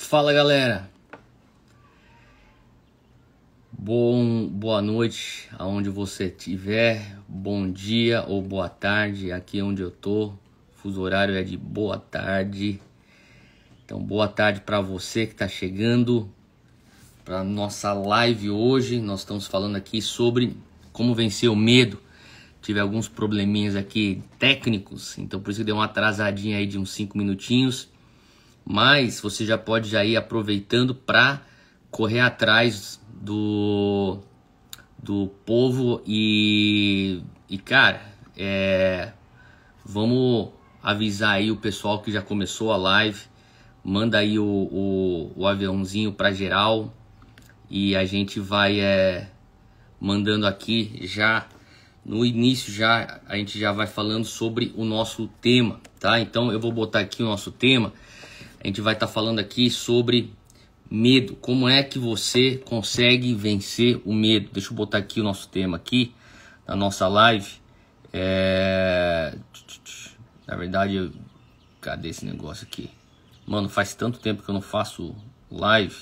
Fala, galera. Boa noite aonde você estiver, bom dia ou boa tarde. Aqui onde eu tô, fuso horário é de boa tarde. Então, boa tarde para você que tá chegando para nossa live hoje. Nós estamos falando aqui sobre como vencer o medo. Tive alguns probleminhas aqui técnicos, então por isso que deu uma atrasadinha aí de uns 5 minutinhos. Mas você já pode já ir aproveitando para correr atrás do povo e cara, vamos avisar aí o pessoal que já começou a live. Manda aí o aviãozinho para geral e a gente vai mandando aqui já no início, já a gente já vai falando sobre o nosso tema, tá? Então eu vou botar aqui o nosso tema. A gente vai estar falando aqui sobre medo. Como é que você consegue vencer o medo? Deixa eu botar aqui o nosso tema aqui na nossa live. Na verdade, cadê esse negócio aqui? Mano, faz tanto tempo que eu não faço live.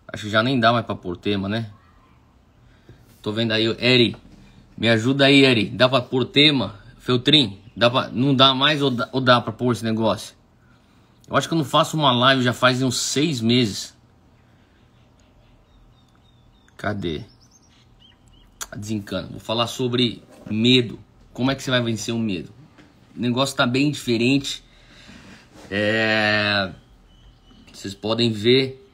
Acho que já nem dá mais pra pôr tema, né? Tô vendo aí, Eri. Me ajuda aí, Eri. Dá pra pôr tema? Feltrin, não dá mais ou dá pra pôr esse negócio? Eu acho que eu não faço uma live já faz uns 6 meses. Cadê? Desencana. Vou falar sobre medo. Como é que você vai vencer o medo? O negócio tá bem diferente. Vocês podem ver.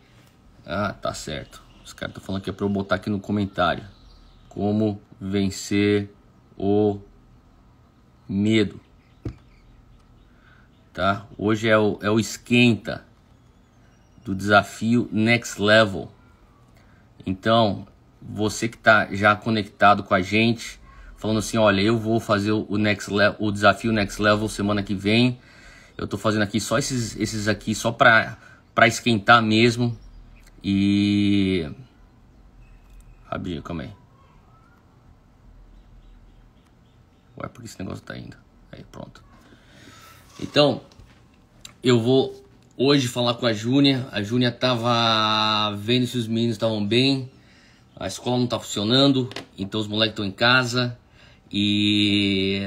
Ah, tá certo. Os caras estão falando que é pra eu botar aqui no comentário. Como vencer o medo. Tá? Hoje é o esquenta do desafio Next Level. Então, você que tá já conectado com a gente, falando assim, olha, eu vou fazer o desafio Next Level semana que vem. Eu tô fazendo aqui só esses aqui só pra esquentar mesmo. E Rabinho, calma aí. Ué, por que esse negócio tá indo? Aí, pronto. Então, eu vou hoje falar com a Júnia. A Júnia tava vendo se os meninos estavam bem. A escola não tá funcionando, então os moleques estão em casa. E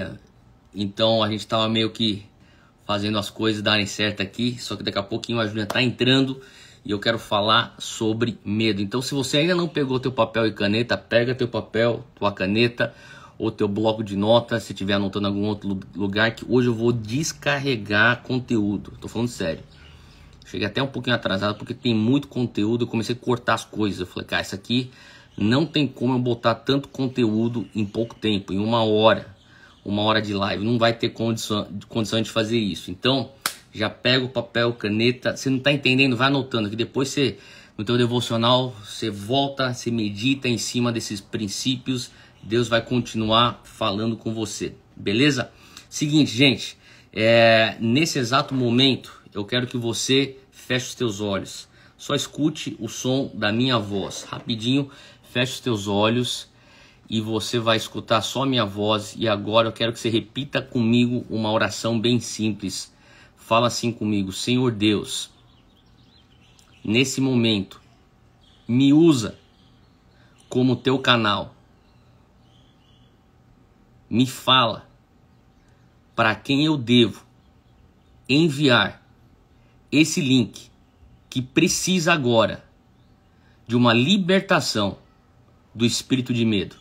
então a gente tava meio que fazendo as coisas darem certo aqui. Só que daqui a pouquinho a Júnia tá entrando e eu quero falar sobre medo. Então, se você ainda não pegou teu papel e caneta, pega teu papel, tua caneta ou teu bloco de notas, se estiver anotando em algum outro lugar, que hoje eu vou descarregar conteúdo. Tô falando sério. Cheguei até um pouquinho atrasado porque tem muito conteúdo. Eu comecei a cortar as coisas. Eu falei, cara, isso aqui não tem como eu botar tanto conteúdo em pouco tempo, em uma hora de live. Não vai ter condição de fazer isso. Então, já pega o papel, caneta. Você não tá entendendo? Vai anotando, que depois você, no teu devocional, você volta, você medita em cima desses princípios. Deus vai continuar falando com você, beleza? Seguinte, gente, nesse exato momento, eu quero que você feche os teus olhos. Só escute o som da minha voz. Rapidinho, feche os teus olhos e você vai escutar só a minha voz. E agora eu quero que você repita comigo uma oração bem simples. Fala assim comigo: Senhor Deus, nesse momento, me usa como teu canal. Me fala para quem eu devo enviar esse link que precisa agora de uma libertação do espírito de medo.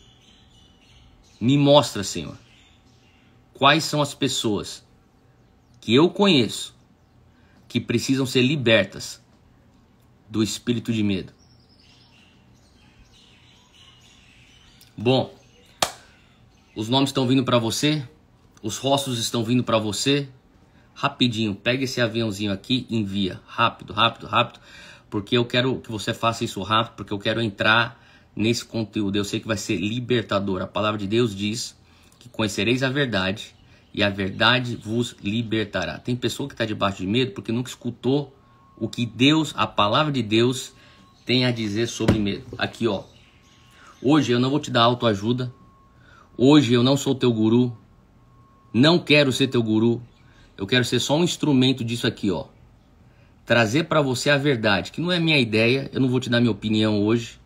Me mostra, Senhor, quais são as pessoas que eu conheço que precisam ser libertas do espírito de medo. Bom, os nomes estão vindo para você, os rostos estão vindo para você. Rapidinho, pega esse aviãozinho aqui e envia. Rápido, rápido, rápido. Porque eu quero que você faça isso rápido, porque eu quero entrar nesse conteúdo. Eu sei que vai ser libertador. A palavra de Deus diz que conhecereis a verdade e a verdade vos libertará. Tem pessoa que está debaixo de medo porque nunca escutou o que Deus, a palavra de Deus, tem a dizer sobre medo. Aqui, ó. Hoje eu não vou te dar autoajuda. Hoje eu não sou teu guru, não quero ser teu guru, eu quero ser só um instrumento disso aqui, ó. trazer para você a verdade, que não é minha ideia. Eu não vou te dar minha opinião hoje.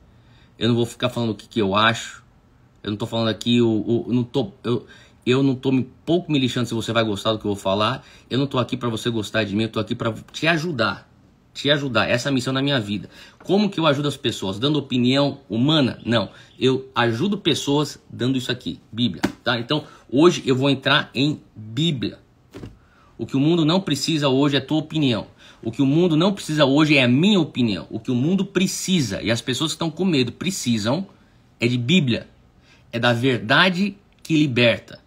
Eu não vou ficar falando o que eu acho. Eu não tô falando aqui, eu não tô pouco me lixando se você vai gostar do que eu vou falar. Eu não tô aqui para você gostar de mim, eu tô aqui para te ajudar. Te ajudar, essa é a missão da minha vida. Como que eu ajudo as pessoas? Dando opinião humana? Não. Eu ajudo pessoas dando isso aqui, Bíblia, tá? Então, hoje eu vou entrar em Bíblia. O que o mundo não precisa hoje é tua opinião. O que o mundo não precisa hoje é a minha opinião. O que o mundo precisa, e as pessoas que estão com medo precisam, é de Bíblia. É da verdade que liberta.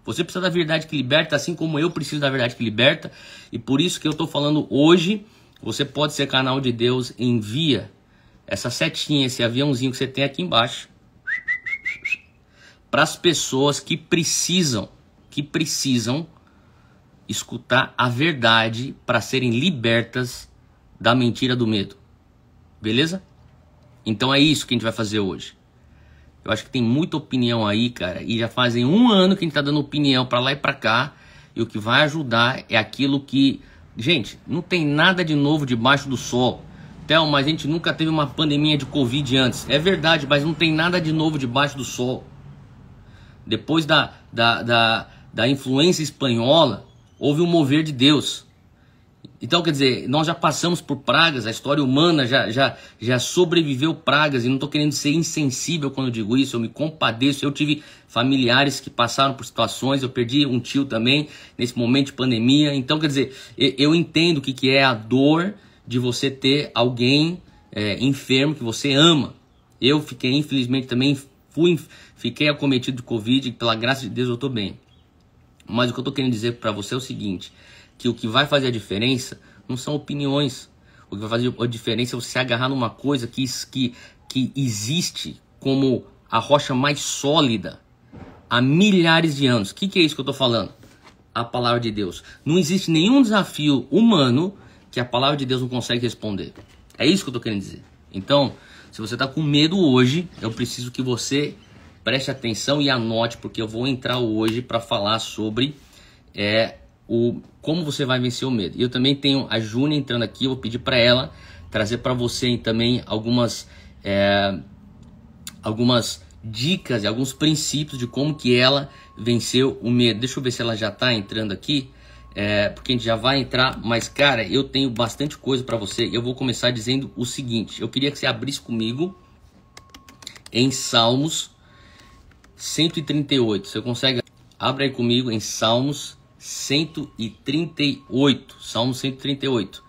Você precisa da verdade que liberta, assim como eu preciso da verdade que liberta. E por isso que eu estou falando hoje, você pode ser canal de Deus, envia essa setinha, esse aviãozinho que você tem aqui embaixo, para as pessoas que precisam escutar a verdade para serem libertas da mentira do medo. Beleza? Então é isso que a gente vai fazer hoje. Eu acho que tem muita opinião aí, cara, e já fazem 1 ano que a gente tá dando opinião pra lá e pra cá, e o que vai ajudar é aquilo que... Gente, não tem nada de novo debaixo do sol. Théo, mas a gente nunca teve uma pandemia de Covid antes. É verdade, mas não tem nada de novo debaixo do sol. Depois da influência espanhola, houve um mover de Deus. Então, quer dizer, nós já passamos por pragas, a história humana já sobreviveu pragas, e não estou querendo ser insensível quando eu digo isso, eu me compadeço. Eu tive familiares que passaram por situações, eu perdi um tio também nesse momento de pandemia. Então, quer dizer, eu entendo o que é a dor de você ter alguém enfermo que você ama. Eu fiquei, infelizmente, também fiquei acometido de Covid, e pela graça de Deus eu estou bem. Mas o que eu estou querendo dizer para você é o seguinte, que o que vai fazer a diferença não são opiniões. O que vai fazer a diferença é você se agarrar numa coisa que existe como a rocha mais sólida há milhares de anos. O que é isso que eu estou falando? A palavra de Deus. Não existe nenhum desafio humano que a palavra de Deus não consegue responder. É isso que eu estou querendo dizer. Então, se você está com medo hoje, eu preciso que você preste atenção e anote, porque eu vou entrar hoje para falar sobre como você vai vencer o medo. E eu também tenho a Júnia entrando aqui, eu vou pedir para ela trazer para você também algumas dicas e alguns princípios de como que ela venceu o medo. Deixa eu ver se ela já está entrando aqui, porque a gente já vai entrar, mas cara, eu tenho bastante coisa para você. Eu vou começar dizendo o seguinte, eu queria que você abrisse comigo em Salmos 138, você consegue? Abre aí comigo em Salmos 138, Salmo 138.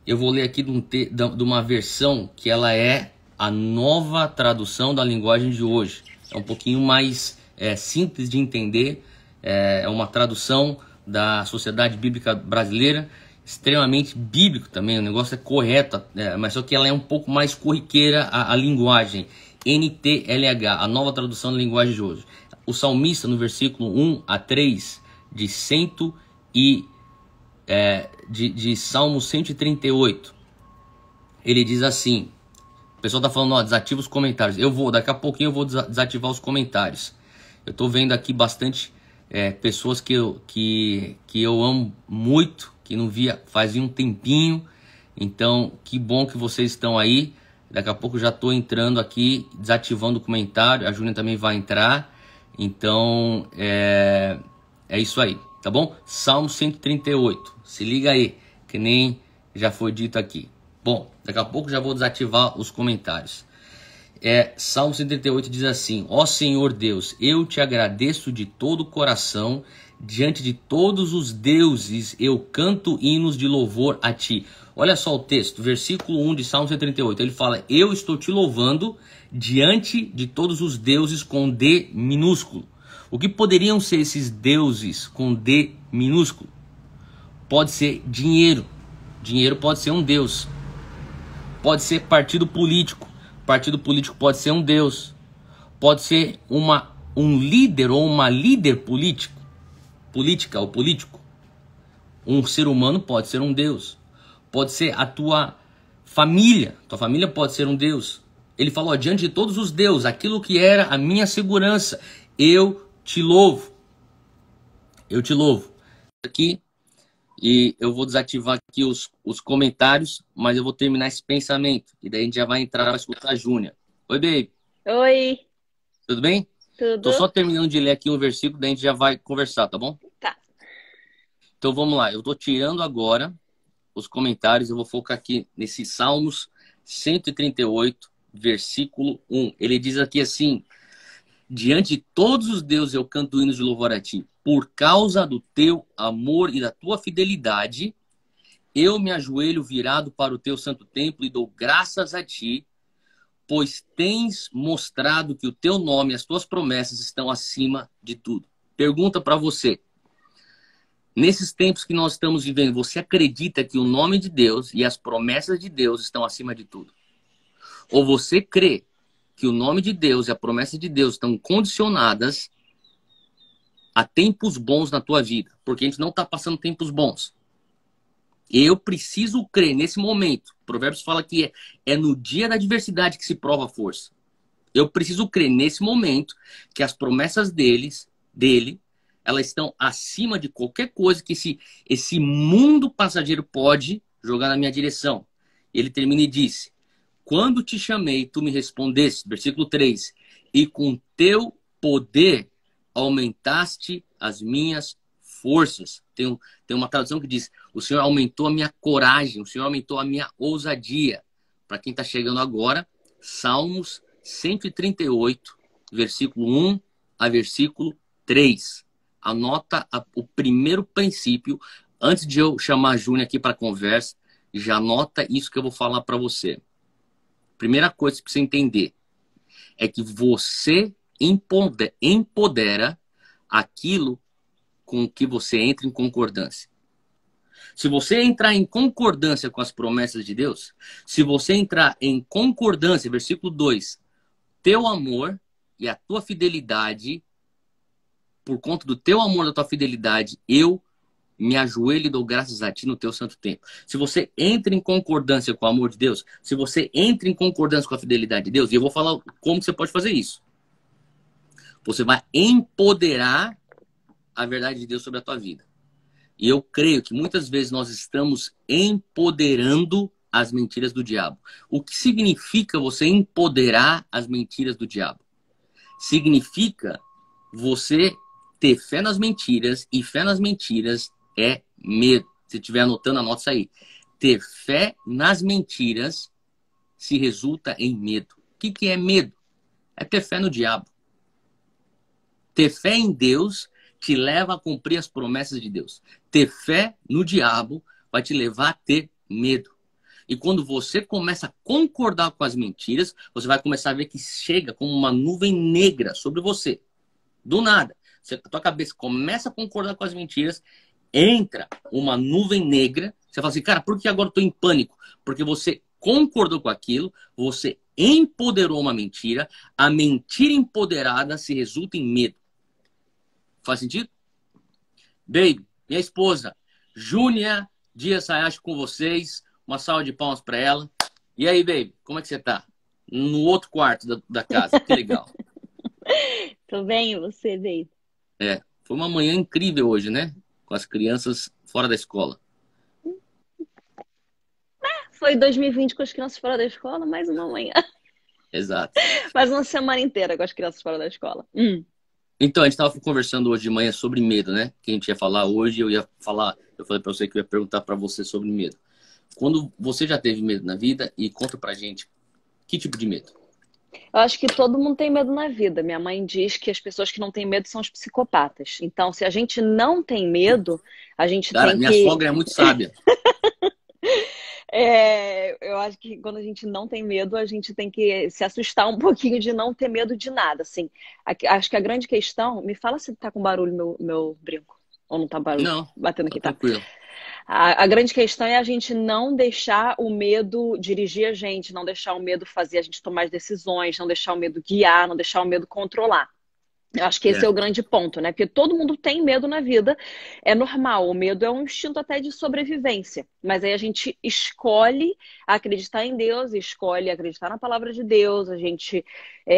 Eu vou ler aqui de uma versão que ela é a nova tradução da linguagem de hoje. É um pouquinho mais simples de entender, é uma tradução da Sociedade Bíblica Brasileira, extremamente bíblico também, o negócio é correto, mas só que ela é um pouco mais corriqueira a linguagem. NTLH, a nova tradução da linguagem de hoje. O salmista, no versículo 1 a 3 de Salmo 138, ele diz assim, o pessoal está falando, ó, desativa os comentários. Daqui a pouquinho eu vou desativar os comentários. Eu estou vendo aqui bastante pessoas que eu amo muito, que não via fazia um tempinho. Então, que bom que vocês estão aí. Daqui a pouco já estou entrando aqui, desativando o comentário. A Júlia também vai entrar. Então, é isso aí, tá bom? Salmo 138. Se liga aí, que nem já foi dito aqui. Bom, daqui a pouco já vou desativar os comentários. Salmo 138 diz assim: ó Senhor Deus, eu te agradeço de todo o coração, diante de todos os deuses eu canto hinos de louvor a ti. Olha só o texto, versículo 1 de Salmo 138, ele fala: eu estou te louvando diante de todos os deuses com D minúsculo. O que poderiam ser esses deuses com D minúsculo? Pode ser dinheiro. Dinheiro pode ser um deus. Pode ser partido político. Partido político pode ser um deus. Pode ser um líder ou uma líder política ou político. Um ser humano pode ser um deus. Pode ser a tua família. Tua família pode ser um deus. Ele falou, diante de todos os deuses, aquilo que era a minha segurança, eu te louvo. Eu te louvo. Aqui E eu vou desativar aqui os comentários, mas eu vou terminar esse pensamento. E daí a gente já vai entrar para escutar a Júnia. Oi, baby. Oi, Tudo bem? Tô tudo? só terminando de ler aqui um versículo, daí a gente já vai conversar, tá bom? Tá. Então vamos lá. Eu tô tirando agora os comentários. Eu vou focar aqui nesse Salmos 138, versículo 1. Ele diz aqui assim: diante de todos os deuses eu canto hinos de louvor a ti. Por causa do teu amor e da tua fidelidade, eu me ajoelho virado para o teu santo templo e dou graças a ti, pois tens mostrado que o teu nome e as tuas promessas estão acima de tudo. Pergunta para você: nesses tempos que nós estamos vivendo, você acredita que o nome de Deus e as promessas de Deus estão acima de tudo? Ou você crê que o nome de Deus e a promessa de Deus estão condicionadas a tempos bons na tua vida? Porque a gente não está passando tempos bons. Eu preciso crer nesse momento. Provérbios fala que é no dia da adversidade que se prova a força. Eu preciso crer nesse momento que as promessas dele, elas estão acima de qualquer coisa que esse mundo passageiro pode jogar na minha direção. Ele termina e diz: quando te chamei, tu me respondeste, versículo 3, e com teu poder aumentaste as minhas forças. Tem uma tradução que diz: o Senhor aumentou a minha coragem, o Senhor aumentou a minha ousadia. Para quem está chegando agora, Salmos 138, versículo 1 a versículo 3. Anota o primeiro princípio. Antes de eu chamar a Júnia aqui para conversa, já anota isso que eu vou falar para você. Primeira coisa que você entender é que você empodera aquilo com que você entra em concordância. Se você entrar em concordância com as promessas de Deus, se você entrar em concordância, versículo 2, teu amor e a tua fidelidade, por conta do teu amor e da tua fidelidade, eu me ajoelho e dou graças a ti no teu santo templo. Se você entra em concordância com o amor de Deus, se você entra em concordância com a fidelidade de Deus, e eu vou falar como você pode fazer isso. Você vai empoderar a verdade de Deus sobre a tua vida. E eu creio que muitas vezes nós estamos empoderando as mentiras do diabo. O que significa você empoderar as mentiras do diabo? Significa você ter fé nas mentiras, e fé nas mentiras é medo. Se estiver anotando, anota isso aí. Ter fé nas mentiras se resulta em medo. O que é medo? É ter fé no diabo. Ter fé em Deus te leva a cumprir as promessas de Deus. Ter fé no diabo vai te levar a ter medo. E quando você começa a concordar com as mentiras, você vai começar a ver que chega como uma nuvem negra sobre você. Do nada. A tua cabeça começa a concordar com as mentiras, entra uma nuvem negra, você fala assim, cara, por que agora eu tô em pânico? Porque você concordou com aquilo, você empoderou uma mentira, a mentira empoderada se resulta em medo. Faz sentido? Baby, minha esposa, Júnia Dias Hayashi com vocês. Uma salva de palmas para ela. E aí, baby, como é que você tá? No outro quarto da casa. Que legal. Tô bem, e você, Dei? Foi uma manhã incrível hoje, né? Com as crianças fora da escola. Foi 2020 com as crianças fora da escola, mais uma manhã. Exato. Mais uma semana inteira com as crianças fora da escola. Então, a gente estava conversando hoje de manhã sobre medo, né? Que a gente ia falar hoje, eu falei para você que eu ia perguntar para você sobre medo. Quando você já teve medo na vida, e conta pra gente, que tipo de medo? Eu acho que todo mundo tem medo na vida. Minha mãe diz que as pessoas que não têm medo são os psicopatas. Então, se a gente não tem medo, a gente Cara, tem minha que. sogra é muito sábia. Eu acho que quando a gente não tem medo, a gente tem que se assustar um pouquinho de não ter medo de nada, assim. Acho que a grande questão. Me fala se tá com barulho meu brinco. Ou não tá barulho? Não, Batendo tá aqui, tá? tranquilo. A grande questão é a gente não deixar o medo dirigir a gente, não deixar o medo fazer a gente tomar as decisões, não deixar o medo guiar, não deixar o medo controlar. Eu acho que esse é É, o grande ponto, né? Porque todo mundo tem medo na vida, é normal. O medo é um instinto até de sobrevivência. Mas aí a gente escolhe acreditar em Deus, escolhe acreditar na palavra de Deus. A gente,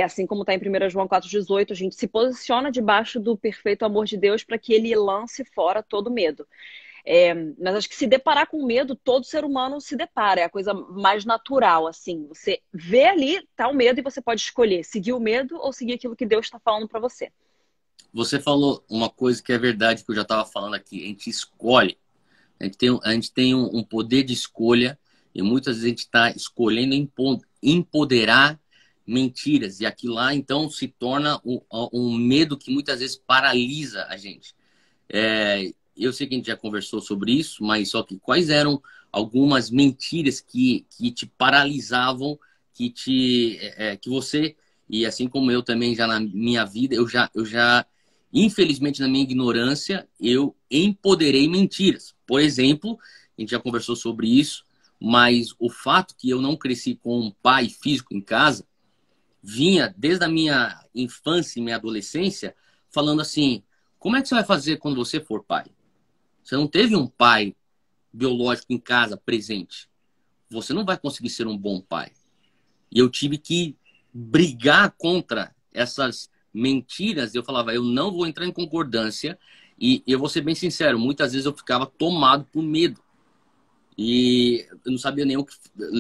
assim como está em 1 João 4,18, a gente se posiciona debaixo do perfeito amor de Deus para que ele lance fora todo medo. Mas acho que se deparar com medo, todo ser humano se depara. É a coisa mais natural, assim. Você vê ali, tá o medo, e você pode escolher seguir o medo ou seguir aquilo que Deus está falando para você. Você falou uma coisa que é verdade, que eu já estava falando aqui. A gente escolhe. A gente tem um poder de escolha e muitas vezes a gente está escolhendo empoderar mentiras. E aquilo lá, então, se torna um medo que muitas vezes paralisa a gente. Eu sei que a gente já conversou sobre isso, mas só que quais eram algumas mentiras que te paralisavam, que você, e assim como eu também já na minha vida, eu já infelizmente na minha ignorância, eu empoderei mentiras. Por exemplo, a gente já conversou sobre isso, mas o fato que eu não cresci com um pai físico em casa, vinha desde a minha infância e minha adolescência, falando assim, como é que você vai fazer quando você for pai? Você não teve um pai biológico em casa presente. Você não vai conseguir ser um bom pai. E eu tive que brigar contra essas mentiras. Eu falava, eu não vou entrar em concordância. E eu vou ser bem sincero, muitas vezes eu ficava tomado por medo. E eu não sabia nem o que...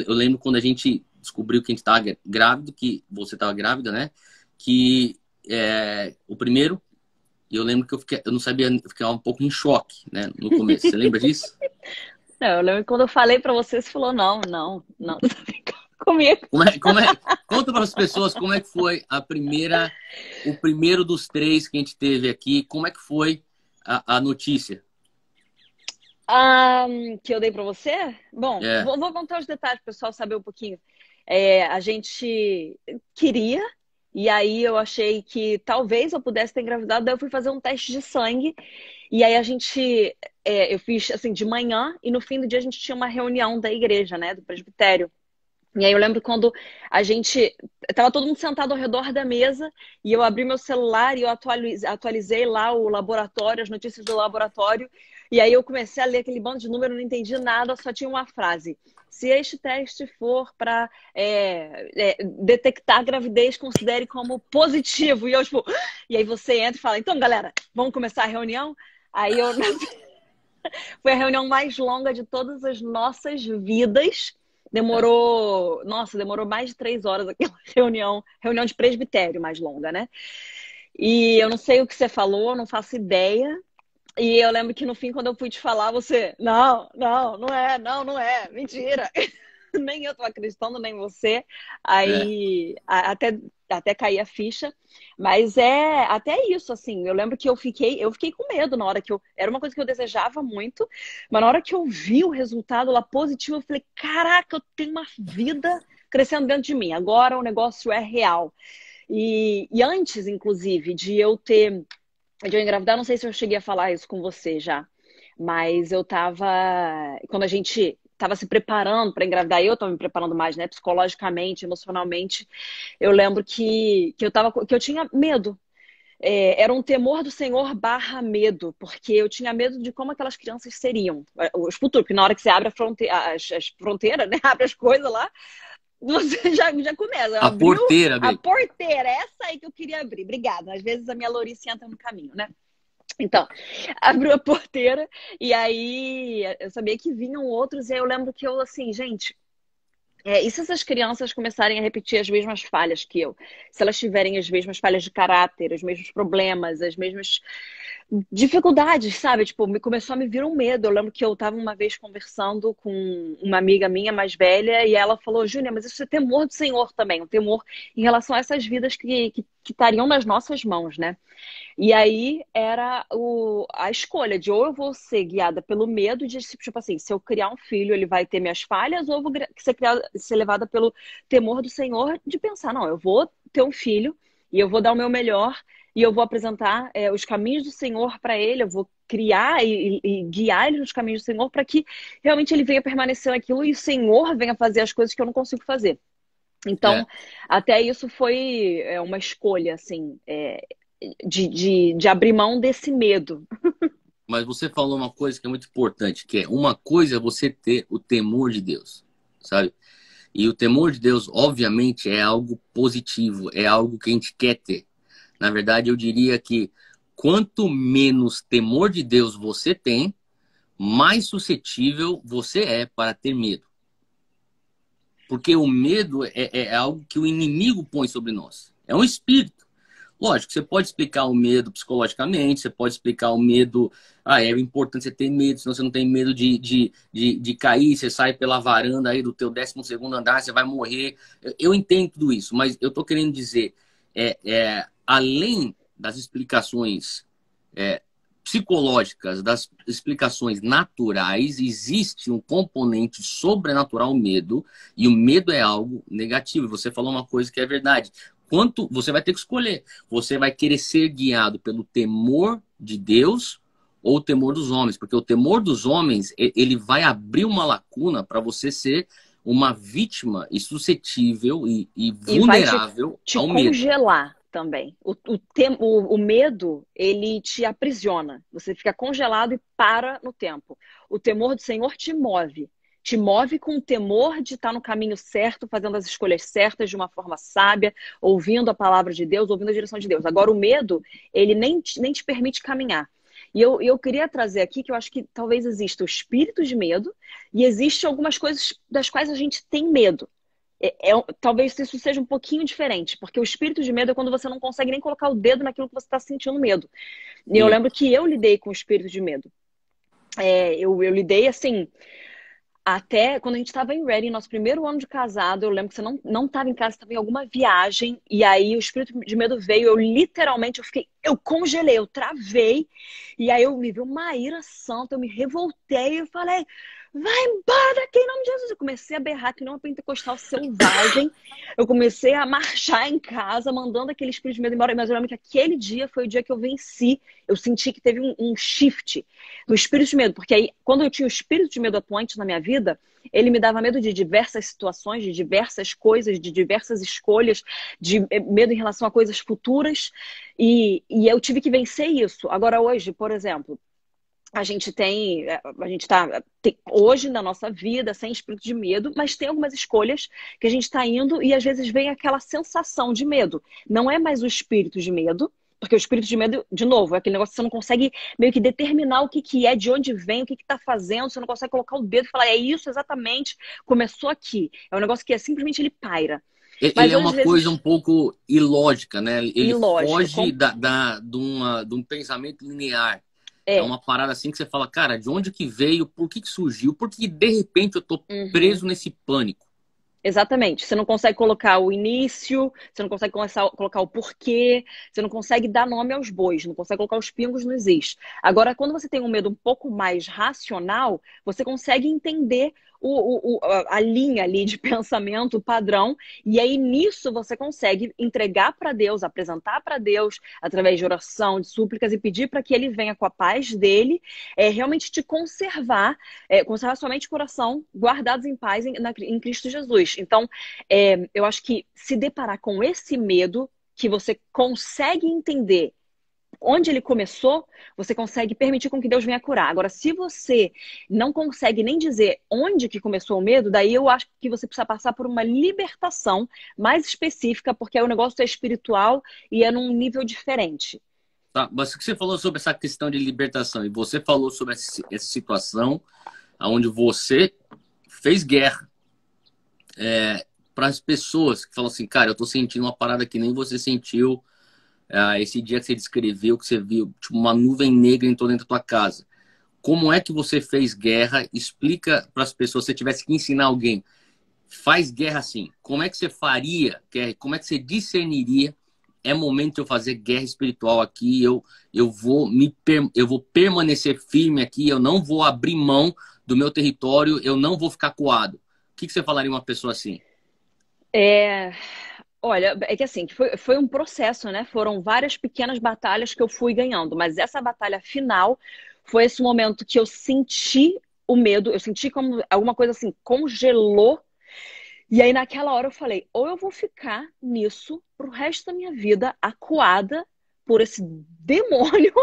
Eu lembro quando a gente descobriu que a gente estava grávido, que você estava grávida, né? Que o primeiro... E eu lembro que eu não sabia, eu ficava um pouco em choque, né, no começo. Você lembra disso? Não, eu lembro que quando eu falei para você, você falou, não, não, não, você tá brincando comigo. Conta para as pessoas como é que foi o primeiro dos três que a gente teve aqui. Como é que foi a notícia? Que eu dei para você? Bom, É, vou contar os detalhes para o pessoal saber um pouquinho. A gente queria, e aí eu achei que talvez eu pudesse ter engravidado, daí eu fui fazer um teste de sangue, e aí eu fiz assim de manhã, e no fim do dia a gente tinha uma reunião da igreja, né, do presbitério. E aí eu lembro quando tava todo mundo sentado ao redor da mesa e eu abri meu celular e eu atualizei lá o laboratório, as notícias do laboratório. E aí eu comecei a ler aquele bando de número, não entendi nada, só tinha uma frase. Se este teste for para detectar gravidez, considere como positivo. E eu, tipo, e aí você entra e fala, então, galera, vamos começar a reunião? Aí eu foi a reunião mais longa de todas as nossas vidas. Demorou mais de 3 horas aquela reunião de presbitério mais longa, né? E eu não sei o que você falou, não faço ideia. E eu lembro que no fim, quando eu fui te falar, você, não é, mentira. Nem eu tô acreditando, nem você. é. Aí até cair a ficha. Mas até isso, assim. Eu lembro que eu fiquei com medo na hora que era uma coisa que eu desejava muito, mas na hora que eu vi o resultado lá positivo, eu falei, caraca, eu tenho uma vida crescendo dentro de mim. Agora o negócio é real. E antes, inclusive, de eu engravidar, não sei se eu cheguei a falar isso com você já, mas quando a gente estava se preparando para engravidar, eu estava me preparando mais, né, psicologicamente, emocionalmente, eu lembro que eu tinha medo. Era um temor do Senhor barra medo, porque eu tinha medo de como aquelas crianças seriam, os futuros, porque na hora que você abre as fronteiras, né, abre as coisas lá, você já começa. A Abriu porteira, a baby. porteira, essa aí que eu queria abrir. Obrigada. Às vezes a minha lourice entra no caminho, né? Então, abriu a porteira e aí eu sabia que vinham outros e aí eu lembro que eu assim, gente, e se essas crianças começarem a repetir as mesmas falhas que eu? Se elas tiverem as mesmas falhas de caráter, os mesmos problemas, as mesmas dificuldades, sabe? Tipo, começou a me vir um medo. Eu lembro que eu tava uma vez conversando com uma amiga minha mais velha e ela falou, Júnia, mas isso é temor do Senhor também, um temor em relação a essas vidas que estariam nas nossas mãos, né? E aí era a escolha de ou eu vou ser guiada pelo medo de, tipo assim, se eu criar um filho, ele vai ter minhas falhas, ou eu vou ser levada pelo temor do Senhor de pensar, não, eu vou ter um filho e eu vou dar o meu melhor e eu vou apresentar os caminhos do Senhor para ele, eu vou criar e guiar ele nos caminhos do Senhor para que realmente ele venha permanecer naquilo e o Senhor venha fazer as coisas que eu não consigo fazer. Então, É. até isso foi uma escolha, assim, de abrir mão desse medo. Mas você falou uma coisa que é muito importante, que é uma coisa é você ter o temor de Deus, sabe? E o temor de Deus, obviamente, é algo positivo, é algo que a gente quer ter. Na verdade, eu diria que quanto menos temor de Deus você tem, mais suscetível você é para ter medo. Porque o medo é algo que o inimigo põe sobre nós. É um espírito. Lógico, você pode explicar o medo psicologicamente, você pode explicar o medo. Ah, é importante você ter medo, senão você não tem medo de cair, você sai pela varanda aí do teu 12º andar, você vai morrer. Eu entendo tudo isso, mas eu tô querendo dizer, além das explicações psicológicas, das explicações naturais, existe um componente sobrenatural, medo, e o medo é algo negativo. Você falou uma coisa que é verdade. Quanto você vai ter que escolher? Você vai querer ser guiado pelo temor de Deus ou o temor dos homens? Porque o temor dos homens, ele vai abrir uma lacuna para você ser uma vítima e suscetível e E vai vulnerável te ao medo. congelar também. O medo, ele te aprisiona. Você fica congelado e para no tempo. O temor do Senhor te move. Te move com o temor de estar no caminho certo, fazendo as escolhas certas de uma forma sábia, ouvindo a palavra de Deus, ouvindo a direção de Deus. Agora, o medo, ele nem te permite caminhar. E eu queria trazer aqui que eu acho que talvez exista o espírito de medo e existe algumas coisas das quais a gente tem medo. Talvez isso seja um pouquinho diferente, porque o espírito de medo é quando você não consegue nem colocar o dedo naquilo que você está sentindo medo. E eu Sim. lembro que eu lidei com o espírito de medo. Eu lidei assim, até quando a gente estava em Reading, nosso primeiro ano de casado, eu lembro que você não estava em casa, estava em alguma viagem, e aí o espírito de medo veio, eu congelei, eu travei, e aí eu me vi uma ira santa, eu me revoltei, eu falei, vai embora daqui em nome de Jesus. Eu comecei a berrar que nem uma pentecostal selvagem, eu comecei a marchar em casa, mandando aquele espírito de medo embora, mas eu lembro que aquele dia foi o dia que eu venci, eu senti que teve um shift no espírito de medo, porque aí, quando eu tinha o espírito de medo atuante na minha vida, ele me dava medo de diversas situações, de diversas coisas, de diversas escolhas, de medo em relação a coisas futuras, e eu tive que vencer isso. Agora, hoje, por exemplo, a gente está hoje na nossa vida sem espírito de medo, mas tem algumas escolhas que a gente está indo e às vezes vem aquela sensação de medo. Não é mais o espírito de medo, porque o espírito de medo, de novo, é aquele negócio que você não consegue meio que determinar o que é, de onde vem, o que está fazendo, você não consegue colocar o dedo e falar, é isso exatamente, começou aqui. É um negócio que simplesmente ele paira. Ele Mas é às uma coisa vezes, um pouco ilógica, né? Ele ilógica, foge de um pensamento linear. É é. uma parada assim que você fala, cara, de onde que veio, por que que surgiu, por que de repente eu tô Uhum. preso nesse pânico. Exatamente. Você não consegue colocar o início, você não consegue colocar o porquê, você não consegue dar nome aos bois, não consegue colocar os pingos nos is. Agora, quando você tem um medo um pouco mais racional, você consegue entender a linha ali de pensamento, o padrão, e aí nisso você consegue entregar para Deus, apresentar para Deus, através de oração, de súplicas, e pedir para que Ele venha com a paz dele, realmente te conservar, conservar sua mente e coração guardados em paz em Cristo Jesus. Então, eu acho que se deparar com esse medo, que você consegue entender onde ele começou, você consegue permitir com que Deus venha curar. Agora, se você não consegue nem dizer onde que começou o medo, daí eu acho que você precisa passar por uma libertação mais específica, porque aí o negócio é espiritual e é num nível diferente. Tá? Mas o que você falou sobre essa questão de libertação, e você falou sobre essa situação onde você fez guerra para as pessoas que falam assim, cara, eu tô sentindo uma parada que nem você sentiu esse dia que você descreveu, que você viu tipo, uma nuvem negra entrou dentro da tua casa. Como é que você fez guerra? Explica para as pessoas, se você tivesse que ensinar alguém, faz guerra assim. Como é que você faria? Como é que você discerniria? É momento de eu fazer guerra espiritual aqui. Eu vou permanecer firme aqui. Eu não vou abrir mão do meu território. Eu não vou ficar coado. O que você falaria a uma pessoa assim? É, Olha, é que assim, foi um processo, né? Foram várias pequenas batalhas que eu fui ganhando, mas essa batalha final foi esse momento que eu senti o medo, eu senti como alguma coisa assim, congelou. E aí naquela hora eu falei, ou eu vou ficar nisso pro resto da minha vida, acuada por esse demônio,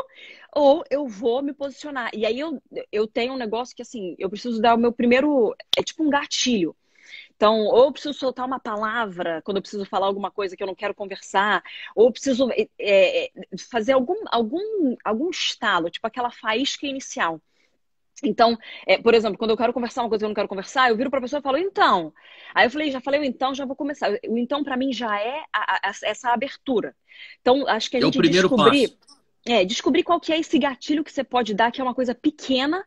ou eu vou me posicionar. E aí eu tenho um negócio que assim, eu preciso dar o meu primeiro, é tipo um gatilho. Então, ou eu preciso soltar uma palavra quando eu preciso falar alguma coisa que eu não quero conversar, ou eu preciso fazer algum estalo, tipo aquela faísca inicial. Então, por exemplo, quando eu quero conversar uma coisa que eu não quero conversar, eu viro pra pessoa e falo, então. Aí eu falei, já falei o então, já vou começar. O então, pra mim, já é essa abertura. Então, acho que a É o gente primeiro passo. descobrir qual que é esse gatilho que você pode dar, que é uma coisa pequena,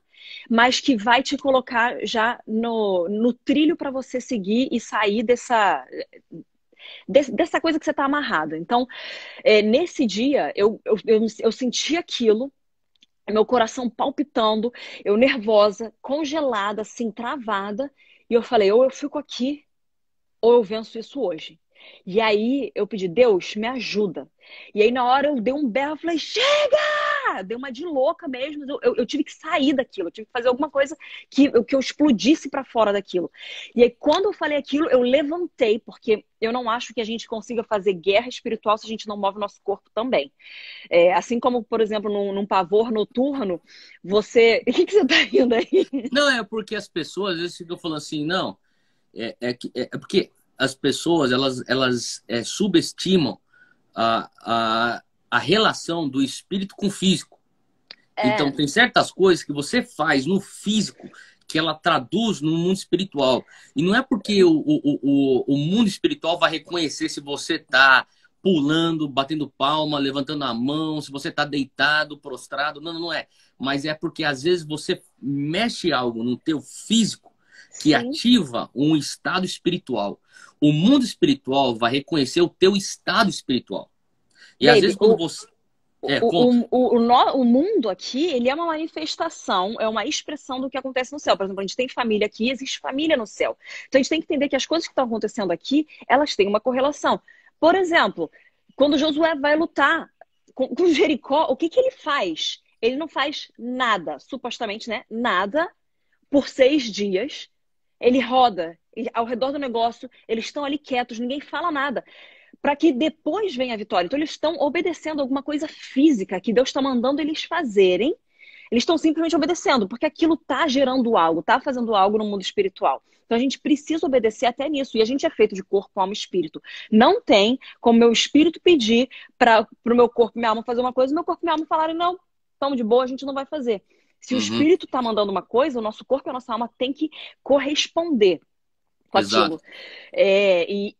mas que vai te colocar já no trilho para você seguir e sair dessa coisa que você está amarrado. Então, nesse dia, eu senti aquilo, meu coração palpitando, eu nervosa, congelada, assim, travada, e eu falei, ou eu fico aqui, ou eu venço isso hoje. E aí eu pedi, Deus, me ajuda. E aí na hora eu dei um berro, eu falei, chega! Dei uma de louca mesmo. Eu tive que sair daquilo, eu tive que fazer alguma coisa que eu explodisse para fora daquilo. E aí quando eu falei aquilo, eu levantei, porque eu não acho que a gente consiga fazer guerra espiritual se a gente não move o nosso corpo também. Assim como, por exemplo, num pavor noturno, você. O que você tá rindo aí? Não, é porque as pessoas às vezes ficam falando assim, não, é porque as pessoas elas subestimam a relação do espírito com o físico. Então, É, tem certas coisas que você faz no físico que ela traduz no mundo espiritual. E não é porque o mundo espiritual vai reconhecer se você está pulando, batendo palma, levantando a mão, se você está deitado, prostrado. Não, não é. Mas é porque às vezes você mexe algo no teu físico que sim. ativa um estado espiritual. O mundo espiritual vai reconhecer o teu estado espiritual. E às Baby, vezes quando você... conta. o mundo aqui, ele é uma manifestação, é uma expressão do que acontece no céu. Por exemplo, a gente tem família aqui, existe família no céu. Então a gente tem que entender que as coisas que estão acontecendo aqui, elas têm uma correlação. Por exemplo, quando Josué vai lutar com Jericó, o que que ele faz? Ele não faz nada, supostamente, né? Nada por 6 dias. Ele roda ao redor do negócio, eles estão ali quietos, ninguém fala nada para que depois venha a vitória. Então, eles estão obedecendo alguma coisa física que Deus está mandando eles fazerem. Eles estão simplesmente obedecendo, porque aquilo está gerando algo, está fazendo algo no mundo espiritual. Então, a gente precisa obedecer até nisso. E a gente é feito de corpo, alma e espírito. Não tem como meu espírito pedir para o meu corpo e minha alma fazer uma coisa e meu corpo e minha alma falarem, não, estamos de boa, a gente não vai fazer. Se o Uhum, espírito está mandando uma coisa, o nosso corpo e a nossa alma tem que corresponder com exato. aquilo.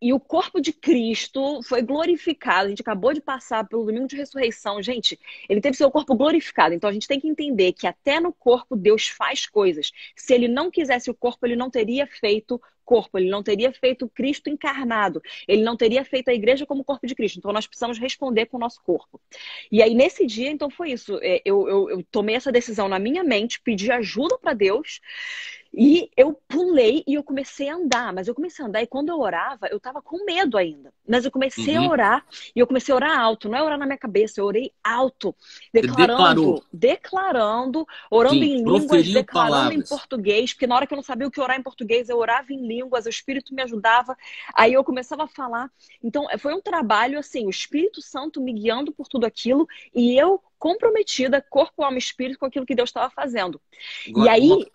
E o corpo de Cristo foi glorificado. A gente acabou de passar pelo domingo de ressurreição. Gente, ele teve seu corpo glorificado. Então a gente tem que entender que até no corpo Deus faz coisas. Se ele não quisesse o corpo, ele não teria feito corpo, ele não teria feito Cristo encarnado, ele não teria feito a igreja como corpo de Cristo. Então nós precisamos responder com o nosso corpo. E aí nesse dia, então foi isso. Eu tomei essa decisão na minha mente, pedi ajuda para Deus. E eu pulei e eu comecei a andar, mas eu comecei a andar e quando eu orava, eu tava com medo ainda. Mas eu comecei a Uhum. orar e eu comecei a orar alto, não é orar na minha cabeça, eu orei alto, Você declarou, declarando, orando sim, em línguas, proferiu declarando em palavras. português, porque na hora que eu não sabia o que orar em português, eu orava em línguas, o Espírito me ajudava, aí eu começava a falar. Então, foi um trabalho assim, o Espírito Santo me guiando por tudo aquilo e eu comprometida, corpo, alma e espírito, com aquilo que Deus estava fazendo. E Agora, aí, fala.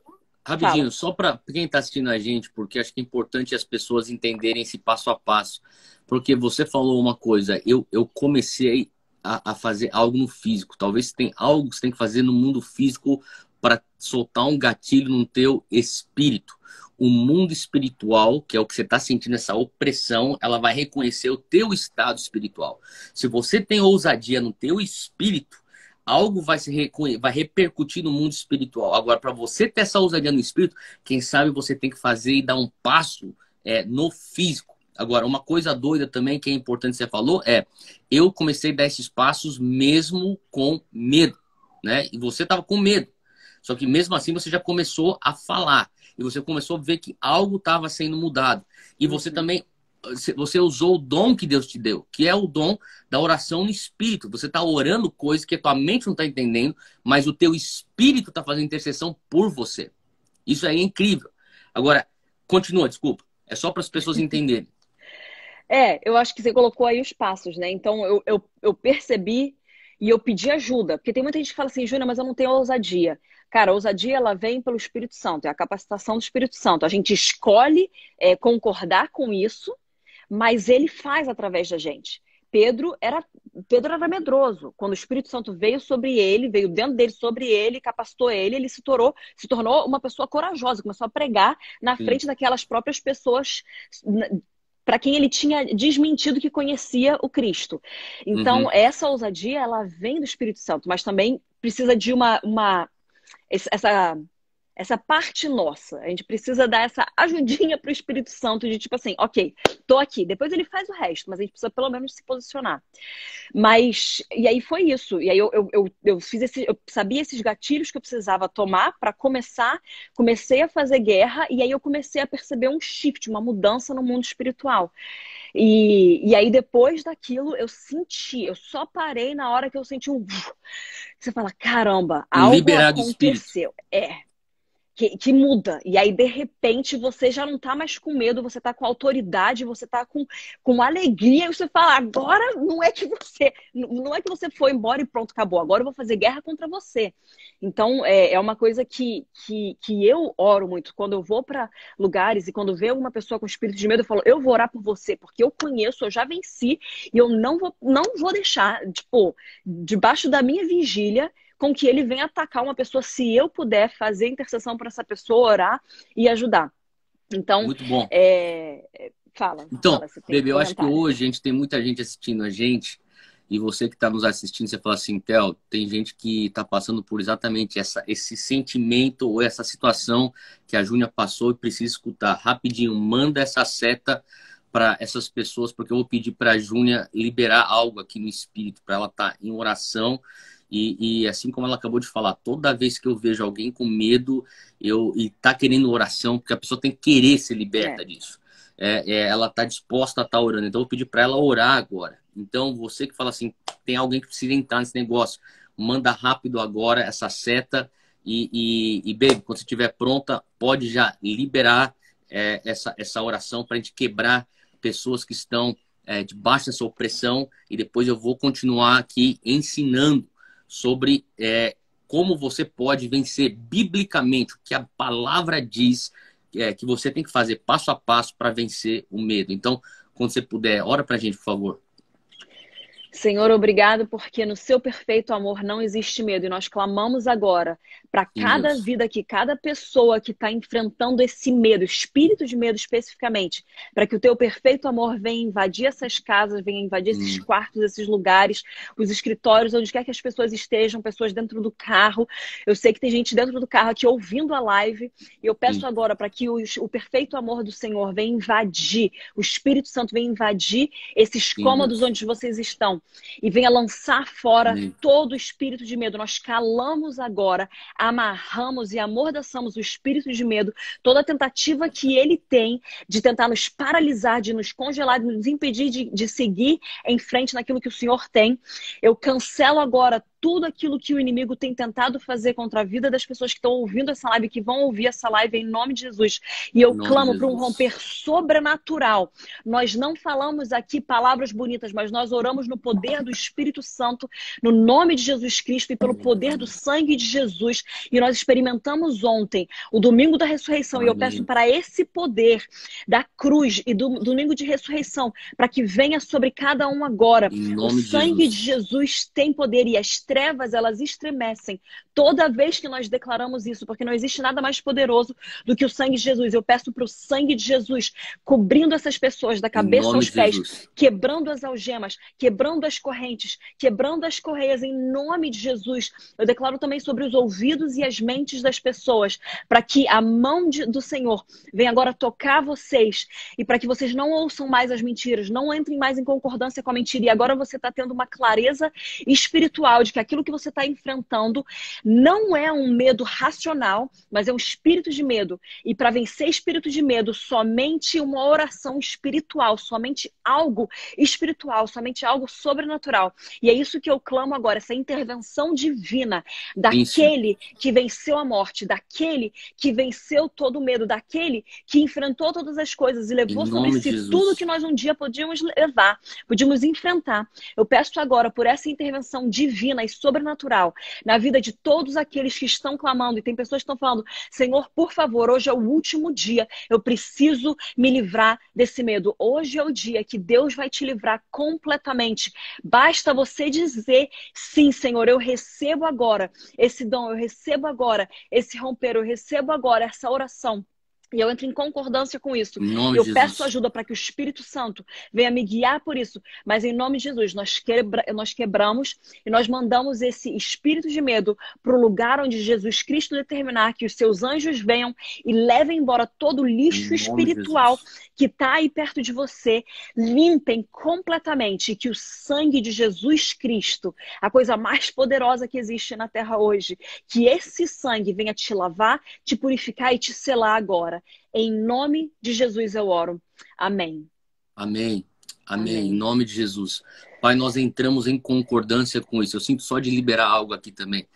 rapidinho, só para quem está assistindo a gente, porque acho que é importante as pessoas entenderem esse passo a passo. Porque você falou uma coisa, eu comecei a fazer algo no físico. Talvez tem algo que você tem que fazer no mundo físico para soltar um gatilho no teu espírito. O mundo espiritual, que é o que você está sentindo, essa opressão, ela vai reconhecer o teu estado espiritual. Se você tem ousadia no teu espírito, algo vai repercutir no mundo espiritual. Agora, para você ter essa ousadia no espírito, quem sabe você tem que fazer e dar um passo no físico. Agora, uma coisa doida também que é importante você falou eu comecei a dar esses passos mesmo com medo, né? E você estava com medo. Só que mesmo assim você já começou a falar. E você começou a ver que algo estava sendo mudado. E você Uhum. também, você usou o dom que Deus te deu, que é o dom da oração no espírito. Você está orando coisas que a tua mente não está entendendo, mas o teu espírito está fazendo intercessão por você. Isso aí é incrível. Agora, continua, desculpa. É só para as pessoas entenderem. Eu acho que você colocou aí os passos, né? Então eu percebi e eu pedi ajuda. Porque tem muita gente que fala assim, Júlia, mas eu não tenho ousadia. Cara, a ousadia ela vem pelo Espírito Santo, é a capacitação do Espírito Santo. A gente escolhe concordar com isso, mas ele faz através da gente. Pedro era medroso. Quando o Espírito Santo veio sobre ele, veio dentro dele, sobre ele, capacitou ele, ele se tornou uma pessoa corajosa, começou a pregar na Sim. frente daquelas próprias pessoas para quem ele tinha desmentido que conhecia o Cristo. Então, Uhum. essa ousadia, ela vem do Espírito Santo, mas também precisa de essa parte nossa. A gente precisa dar essa ajudinha pro Espírito Santo de tipo assim, ok, tô aqui. Depois ele faz o resto, mas a gente precisa pelo menos se posicionar. Mas, e aí foi isso. E aí eu eu sabia esses gatilhos que eu precisava tomar para comecei a fazer guerra, e aí eu comecei a perceber um shift, uma mudança no mundo espiritual. E aí depois daquilo eu só parei na hora que eu senti um... Você fala, caramba, Um algo liberado espírito. aconteceu. Que muda. E aí, de repente, você já não tá mais com medo, você tá com autoridade, você tá com alegria, e você fala, agora não é que você foi embora e pronto, acabou. Agora eu vou fazer guerra contra você. Então, é uma coisa que eu oro muito. Quando eu vou para lugares e quando vejo uma pessoa com espírito de medo, eu falo, eu vou orar por você, porque eu conheço, eu já venci, e eu não vou deixar, tipo, debaixo da minha vigília, com que ele venha atacar uma pessoa, se eu puder fazer intercessão para essa pessoa, orar e ajudar. Então, Muito bom. fala, Então, você tem bebê, eu acho que comentário. hoje a gente tem muita gente assistindo a gente, e você que está nos assistindo, você fala assim, Theo, tem gente que está passando por exatamente esse sentimento ou essa situação que a Júnia passou e precisa escutar. Rapidinho, manda essa seta para essas pessoas, porque eu vou pedir para a Júnia liberar algo aqui no espírito, para ela estar em oração. E assim como ela acabou de falar, toda vez que eu vejo alguém com medo e tá querendo oração, porque a pessoa tem que querer ser liberta disso. Ela tá disposta a estar orando. Então eu vou pedir para ela orar agora. Então você que fala assim, tem alguém que precisa entrar nesse negócio, manda rápido agora essa seta baby, quando você estiver pronta, pode já liberar essa oração para a gente quebrar pessoas que estão debaixo dessa opressão, e depois eu vou continuar aqui ensinando sobre como você pode vencer biblicamente, o que a palavra diz que você tem que fazer passo a passo para vencer o medo. Então, quando você puder, ora para a gente, por favor. Senhor, obrigado, porque no seu perfeito amor não existe medo. E nós clamamos agora para Sim, cada Deus. vida aqui, cada pessoa que está enfrentando esse medo, espírito de medo especificamente, para que o teu perfeito amor venha invadir essas casas, venha invadir esses quartos, esses lugares, os escritórios, onde quer que as pessoas estejam, pessoas dentro do carro. Eu sei que tem gente dentro do carro aqui ouvindo a live, e eu peço agora para que o perfeito amor do Senhor venha invadir, o Espírito Santo venha invadir esses Sim, cômodos Deus. onde vocês estão, e venha lançar fora Amém. todo o espírito de medo. Nós calamos agora, amarramos e amordaçamos o espírito de medo, toda tentativa que ele tem de tentar nos paralisar, de nos congelar, de nos impedir de seguir em frente naquilo que o Senhor tem. Eu cancelo agora tudo aquilo que o inimigo tem tentado fazer contra a vida das pessoas que estão ouvindo essa live, que vão ouvir essa live em nome de Jesus. E eu Em nome de clamo para um Jesus. romper sobrenatural. Nós não falamos aqui palavras bonitas, mas nós oramos no poder do Espírito Santo, no nome de Jesus Cristo e pelo poder do sangue de Jesus. E nós experimentamos ontem o domingo da ressurreição. E eu peço Amém. para esse poder da cruz e do domingo de ressurreição, para que venha sobre cada um agora. Em O nome de sangue de Jesus. Jesus tem poder, e as trevas, elas estremecem toda vez que nós declaramos isso, porque não existe nada mais poderoso do que o sangue de Jesus. Eu peço para o sangue de Jesus cobrindo essas pessoas da Em cabeça nome aos de pés, Jesus. quebrando as algemas, quebrando as correntes, quebrando as correias em nome de Jesus. Eu declaro também sobre os ouvidos e as mentes das pessoas, para que a mão do Senhor venha agora tocar vocês, e para que vocês não ouçam mais as mentiras, não entrem mais em concordância com a mentira. E agora você está tendo uma clareza espiritual de que aquilo que você está enfrentando não é um medo racional, mas é um espírito de medo. E para vencer espírito de medo, somente uma oração espiritual, somente algo espiritual, somente algo sobrenatural. E é isso que eu clamo agora, essa intervenção divina Isso. daquele que venceu a morte, daquele que venceu todo o medo, daquele que enfrentou todas as coisas e Em levou sobre nome de si tudo que Jesus. nós um dia podíamos levar, podíamos enfrentar. Eu peço agora por essa intervenção divina mais sobrenatural na vida de todos aqueles que estão clamando. E tem pessoas que estão falando, Senhor, por favor, hoje é o último dia, eu preciso me livrar desse medo. Hoje é o dia que Deus vai te livrar completamente. Basta você dizer, sim, Senhor, eu recebo agora esse dom, eu recebo agora esse romper, eu recebo agora essa oração. E eu entro em concordância com isso. Em nome Eu de peço Jesus. ajuda para que o Espírito Santo venha me guiar por isso. Mas em nome de Jesus, nós quebramos e nós mandamos esse espírito de medo para o lugar onde Jesus Cristo determinar que os seus anjos venham e levem embora todo o lixo Em nome de espiritual Jesus. que está aí perto de você. Limpem completamente e que o sangue de Jesus Cristo, a coisa mais poderosa que existe na terra hoje, que esse sangue venha te lavar, te purificar e te selar agora. Em nome de Jesus eu oro. Amém. Amém. Amém. Amém. Em nome de Jesus. Pai, nós entramos em concordância com isso. Eu sinto só de liberar algo aqui também.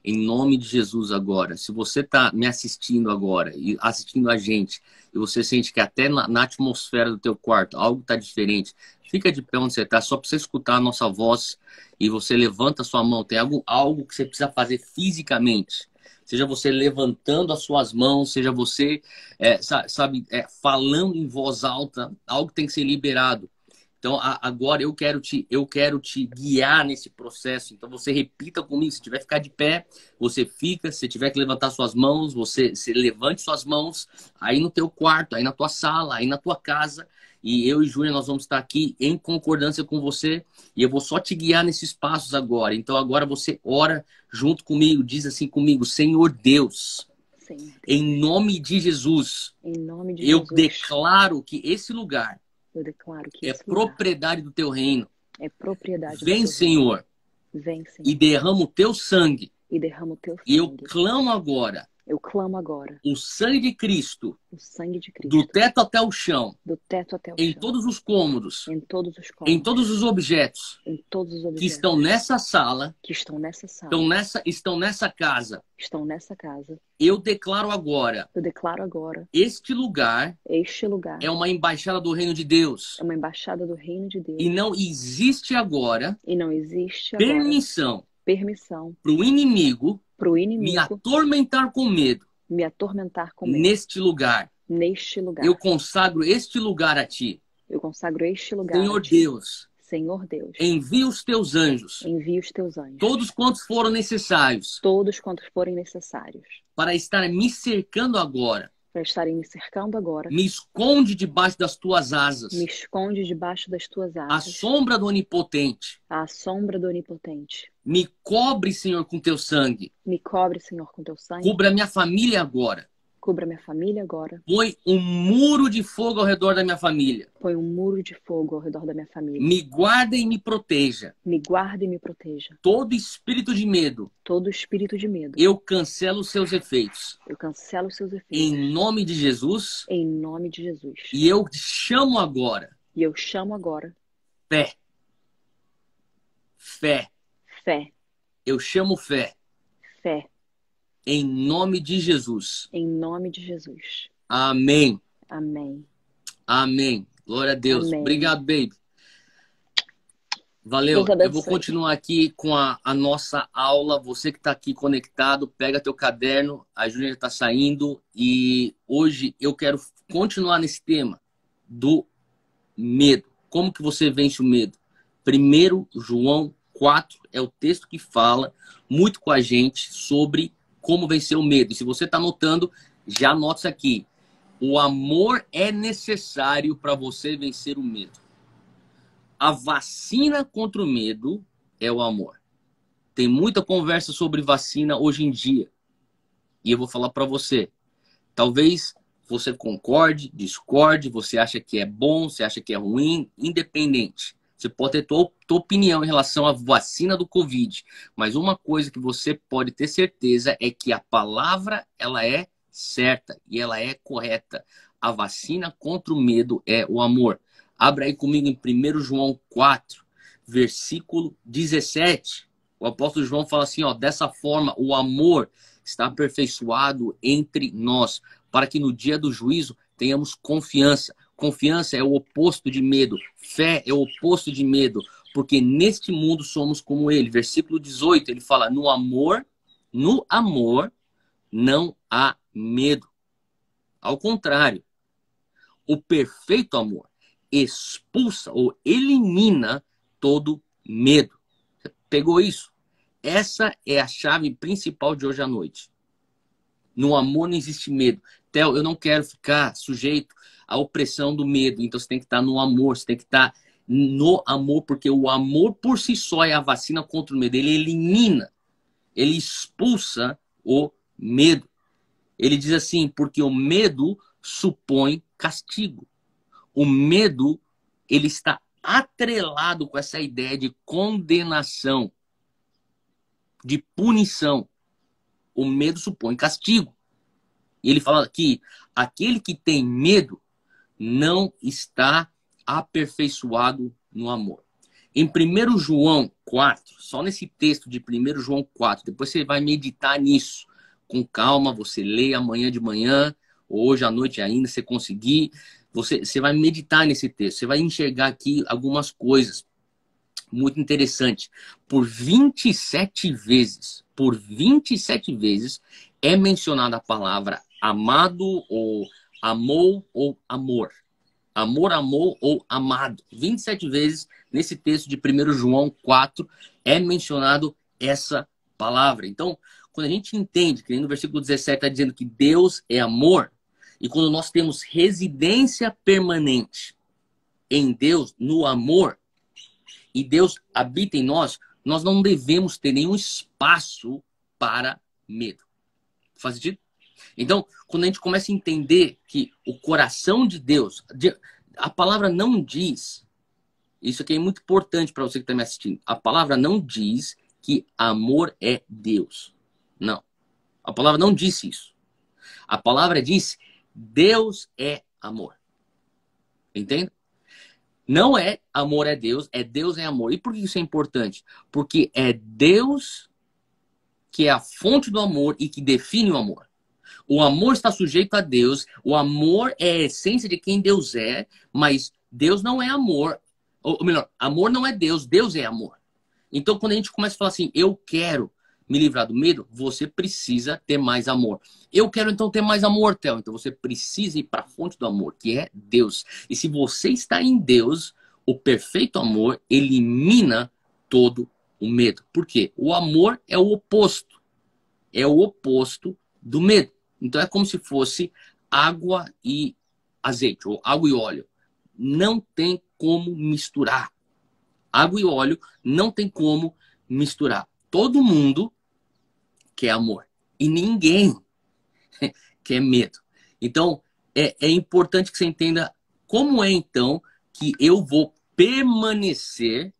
Em nome de Jesus agora. Se você está me assistindo agora e assistindo a gente, e você sente que até na atmosfera do teu quarto algo está diferente, fica de pé onde você está, só para você escutar a nossa voz e você levanta a sua mão. Tem algo que você precisa fazer fisicamente. Seja você levantando as suas mãos, seja você, falando em voz alta, algo tem que ser liberado. Então, agora eu quero te guiar nesse processo. Então, você repita comigo. Se tiver que ficar de pé, você fica. Se tiver que levantar suas mãos, você levante suas mãos aí no teu quarto, aí na tua sala, aí na tua casa. E eu e Júlia, nós vamos estar aqui em concordância com você. E eu vou só te guiar nesses passos agora. Então, agora você ora junto comigo. Diz assim comigo, Senhor Deus, Senhor. em nome de Jesus, Em nome de eu Jesus. declaro que esse lugar Eu declaro que é esse lugar propriedade do teu reino. é propriedade do Vem, teu Senhor, reino. Vem, Senhor, e derrama o teu sangue. e derrama o teu E eu sangue. clamo agora Eu clamo agora o sangue de Cristo, o sangue de do Cristo, teto até o chão, do teto até o em chão, todos os cômodos, em todos os em cômodos, todos os objetos em todos os que objetos estão nessa sala, que estão nessa sala, estão nessa casa. estão nessa casa. Eu declaro agora, Eu declaro agora, este lugar este lugar é uma embaixada do reino de Deus. é uma embaixada do reino de Deus E não existe agora e não existe agora permissão permissão para o inimigo para o me inimigo atormentar com medo me atormentar com medo. neste lugar. Neste lugar, Eu consagro este lugar a ti. eu consagro este lugar Senhor a ti. Deus, Senhor Deus, envia os teus anjos, envia os teus anjos, todos quantos foram necessários, todos quantos forem necessários, para estar me cercando agora. para estarem me cercando agora. Me esconde debaixo das tuas asas, Me esconde debaixo das tuas à asas, sombra do Onipotente. à sombra do Onipotente. Me cobre, Senhor, com teu sangue. Me cobre, Senhor, com teu sangue. Cubra minha família agora. Cubra minha família agora. Põe um muro de fogo ao redor da minha família. Põe um muro de fogo ao redor da minha família. Me guarda e me proteja. Me guarda e me proteja. Todo espírito de medo, Todo espírito de medo, eu cancelo os seus efeitos. eu cancelo os seus efeitos. Em nome de Jesus. Em nome de Jesus. E eu chamo agora E eu chamo agora fé. Fé. fé. Eu chamo fé. Fé. Em nome de Jesus. Em nome de Jesus. Amém. Amém. Amém. Glória a Deus. Amém. Obrigado, baby. Valeu. Deus abençoe. Eu vou continuar aqui com a nossa aula. Você que está aqui conectado, pega teu caderno. A Júlia está saindo. E hoje eu quero continuar nesse tema do medo. Como que você vence o medo? 1 João 4 é o texto que fala muito com a gente sobre como vencer o medo. E se você está anotando, já anota isso aqui. O amor é necessário para você vencer o medo. A vacina contra o medo é o amor. Tem muita conversa sobre vacina hoje em dia. E eu vou falar para você. Talvez você concorde, discorde, você acha que é bom, você acha que é ruim, independente. Você pode ter tua opinião em relação à vacina do Covid. Mas uma coisa que você pode ter certeza é que a palavra ela é certa e ela é correta. A vacina contra o medo é o amor. Abra aí comigo em 1 João 4, versículo 17. O apóstolo João fala assim, ó, dessa forma o amor está aperfeiçoado entre nós, para que no dia do juízo tenhamos confiança. Confiança é o oposto de medo. Fé é o oposto de medo. porque neste mundo somos como ele. Versículo 18, ele fala, no amor não há medo. Ao contrário, o perfeito amor expulsa ou elimina todo medo. Você pegou isso? Essa é a chave principal de hoje à noite. No amor não existe medo. Theo, eu não quero ficar sujeito à opressão do medo. Então você tem que estar no amor, você tem que estar no amor, porque o amor por si só é a vacina contra o medo. Ele elimina, ele expulsa o medo. Ele diz assim, porque o medo supõe castigo. O medo, ele está atrelado com essa ideia de condenação, de punição. O medo supõe castigo. E ele fala que aquele que tem medo não está aperfeiçoado no amor. Em 1 João 4, só nesse texto de 1 João 4, depois você vai meditar nisso com calma, você lê amanhã de manhã, ou hoje à noite ainda, se conseguir, você vai meditar nesse texto, você vai enxergar aqui algumas coisas muito interessantes. Por 27 vezes é mencionada a palavra amado, ou amou, ou amor. Amor, amor ou amado. 27 vezes nesse texto de 1 João 4 é mencionado essa palavra. Então, quando a gente entende que no versículo 17 está dizendo que Deus é amor, e quando nós temos residência permanente em Deus, no amor, e Deus habita em nós, nós não devemos ter nenhum espaço para medo. Faz sentido? Então, quando a gente começa a entender que o coração de Deus, a palavra não diz, isso aqui é muito importante para você que está me assistindo, a palavra não diz que amor é Deus. Não. A palavra não disse isso. A palavra diz Deus é amor. Entende? Não é amor é Deus é amor. E por que isso é importante? Porque é Deus que é a fonte do amor e que define o amor. O amor está sujeito a Deus, o amor é a essência de quem Deus é, mas Deus não é amor. Ou melhor, amor não é Deus, Deus é amor. Então, quando a gente começa a falar assim, eu quero me livrar do medo, você precisa ter mais amor. Eu quero então ter mais amor, Theo. Então você precisa ir para a fonte do amor, que é Deus. E se você está em Deus, o perfeito amor elimina todo o medo. Por quê? O amor é o oposto. É o oposto do medo. Então é como se fosse água e azeite, ou água e óleo. Não tem como misturar. Água e óleo não tem como misturar. Todo mundo quer amor. E ninguém quer medo. Então, é importante que você entenda como é, então, que eu vou permanecer,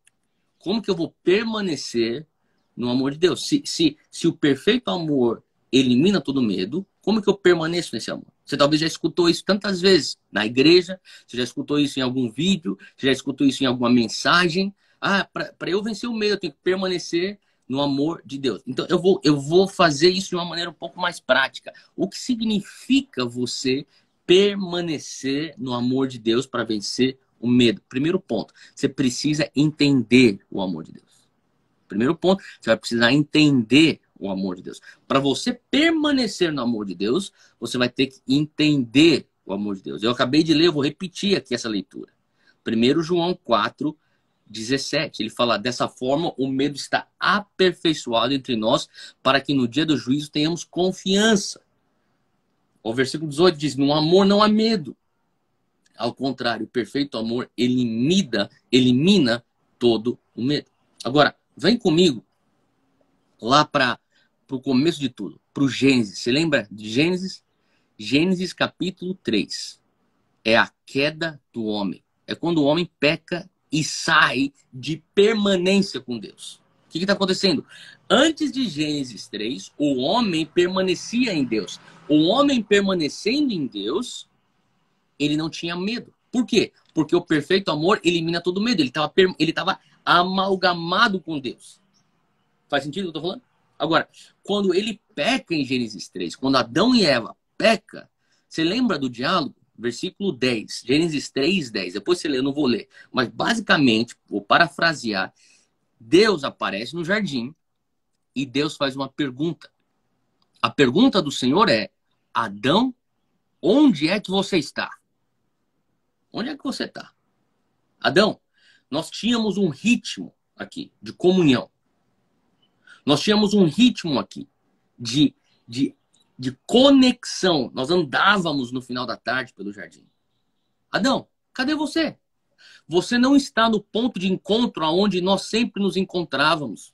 como que eu vou permanecer no amor de Deus. Se o perfeito amor elimina todo medo, como que eu permaneço nesse amor? Você talvez já escutou isso tantas vezes na igreja, você já escutou isso em algum vídeo, você já escutou isso em alguma mensagem. Para eu vencer o medo, eu tenho que permanecer no amor de Deus. Então, eu vou fazer isso de uma maneira um pouco mais prática. O que significa você permanecer no amor de Deus para vencer o medo? Primeiro ponto, você precisa entender o amor de Deus. Primeiro ponto, você vai precisar entender o amor de Deus. Para você permanecer no amor de Deus, você vai ter que entender o amor de Deus. Eu acabei de ler, eu vou repetir aqui essa leitura. 1 João 4, 17, ele fala, dessa forma o medo está aperfeiçoado entre nós para que no dia do juízo tenhamos confiança. O versículo 18 diz, no amor não há medo. Ao contrário, o perfeito amor elimina todo o medo. Agora, vem comigo lá para o começo de tudo, para o Gênesis. Você lembra de Gênesis? Gênesis capítulo 3. É a queda do homem. É quando o homem peca e sai de permanência com Deus. O que está acontecendo? Antes de Gênesis 3, o homem permanecia em Deus. O homem permanecendo em Deus, ele não tinha medo. Por quê? Porque o perfeito amor elimina todo medo. Ele estava amalgamado com Deus. Faz sentido o que eu estou falando? Agora, quando ele peca em Gênesis 3, quando Adão e Eva peca, você lembra do diálogo? versículo 10, Gênesis 3, 10. Depois você lê, eu não vou ler. Mas basicamente, vou parafrasear, Deus aparece no jardim e Deus faz uma pergunta. A pergunta do Senhor é: Adão, onde é que você está? Onde é que você está? Adão, nós tínhamos um ritmo aqui de comunhão. Nós tínhamos um ritmo aqui de conexão. Nós andávamos no final da tarde pelo jardim. Adão, cadê você? Você não está no ponto de encontro aonde nós sempre nos encontrávamos.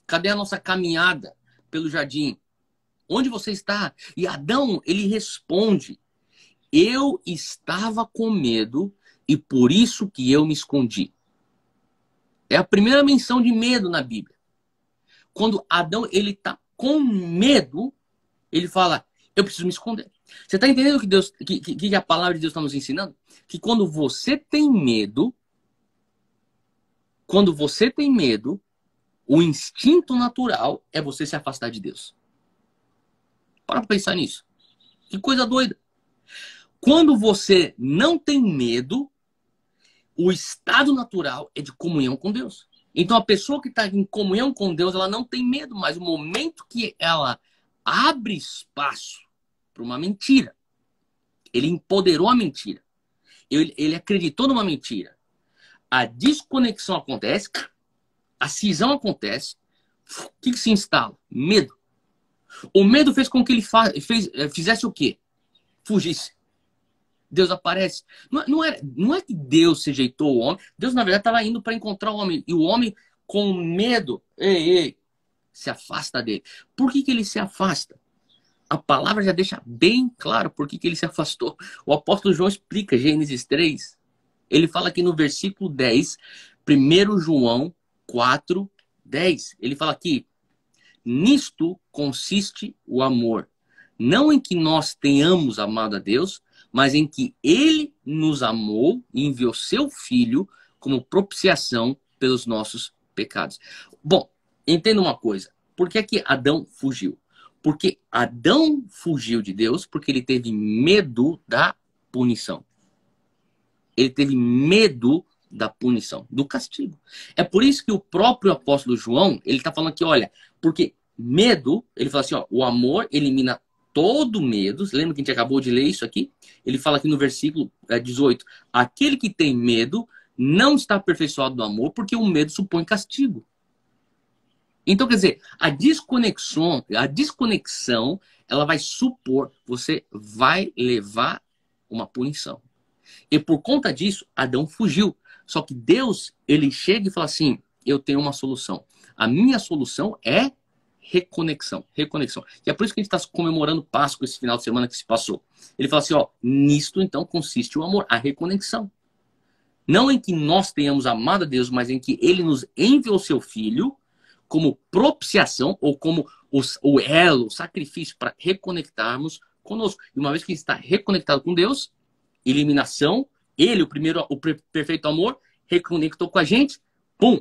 Cadê a nossa caminhada pelo jardim? Onde você está? E Adão, ele responde: eu estava com medo e por isso que eu me escondi. É a primeira menção de medo na Bíblia. Quando Adão, ele está com medo, ele fala: eu preciso me esconder. Você está entendendo que a palavra de Deus está nos ensinando? Que quando você tem medo, o instinto natural é você se afastar de Deus. Para pensar nisso. Que coisa doida. Quando você não tem medo, o estado natural é de comunhão com Deus. Então a pessoa que está em comunhão com Deus, ela não tem medo, mas o momento que ela abre espaço para uma mentira, ele empoderou a mentira, ele acreditou numa mentira, a desconexão acontece, a cisão acontece, o que se instala? Medo. O medo fez com que ele fizesse o quê? Fugisse. Deus aparece. Não é que Deus se rejeitou o homem. Deus, na verdade, estava indo para encontrar o homem. E o homem, com medo, se afasta dele. Por que ele se afasta? A palavra já deixa bem claro por que ele se afastou. O apóstolo João explica, Gênesis 3. Ele fala aqui no versículo 10, 1 João 4, 10. Ele fala aqui: nisto consiste o amor. Não em que nós tenhamos amado a Deus, mas em que Ele nos amou e enviou seu Filho como propiciação pelos nossos pecados. Bom, entenda uma coisa. Por que é que Adão fugiu? Porque Adão fugiu de Deus porque ele teve medo da punição. Ele teve medo da punição, do castigo. É por isso que o próprio apóstolo João, ele está falando aqui, olha, porque medo, ele fala assim, ó, o amor elimina todo medo. Lembra que a gente acabou de ler isso aqui? Ele fala aqui no versículo 18, aquele que tem medo não está aperfeiçoado do amor, porque o medo supõe castigo. Então, quer dizer, a desconexão, ela vai supor, você vai levar uma punição. E por conta disso, Adão fugiu. Só que Deus, ele chega e fala assim, eu tenho uma solução. A minha solução é reconexão. E é por isso que a gente está comemorando Páscoa esse final de semana que se passou. Ele fala assim, ó, nisto então consiste o amor, a reconexão. Não em que nós tenhamos amado a Deus, mas em que Ele nos enviou seu Filho como propiciação, ou como o elo, o sacrifício para reconectarmos conosco. E uma vez que a gente está reconectado com Deus, eliminação, Ele, o perfeito amor, reconectou com a gente, pum,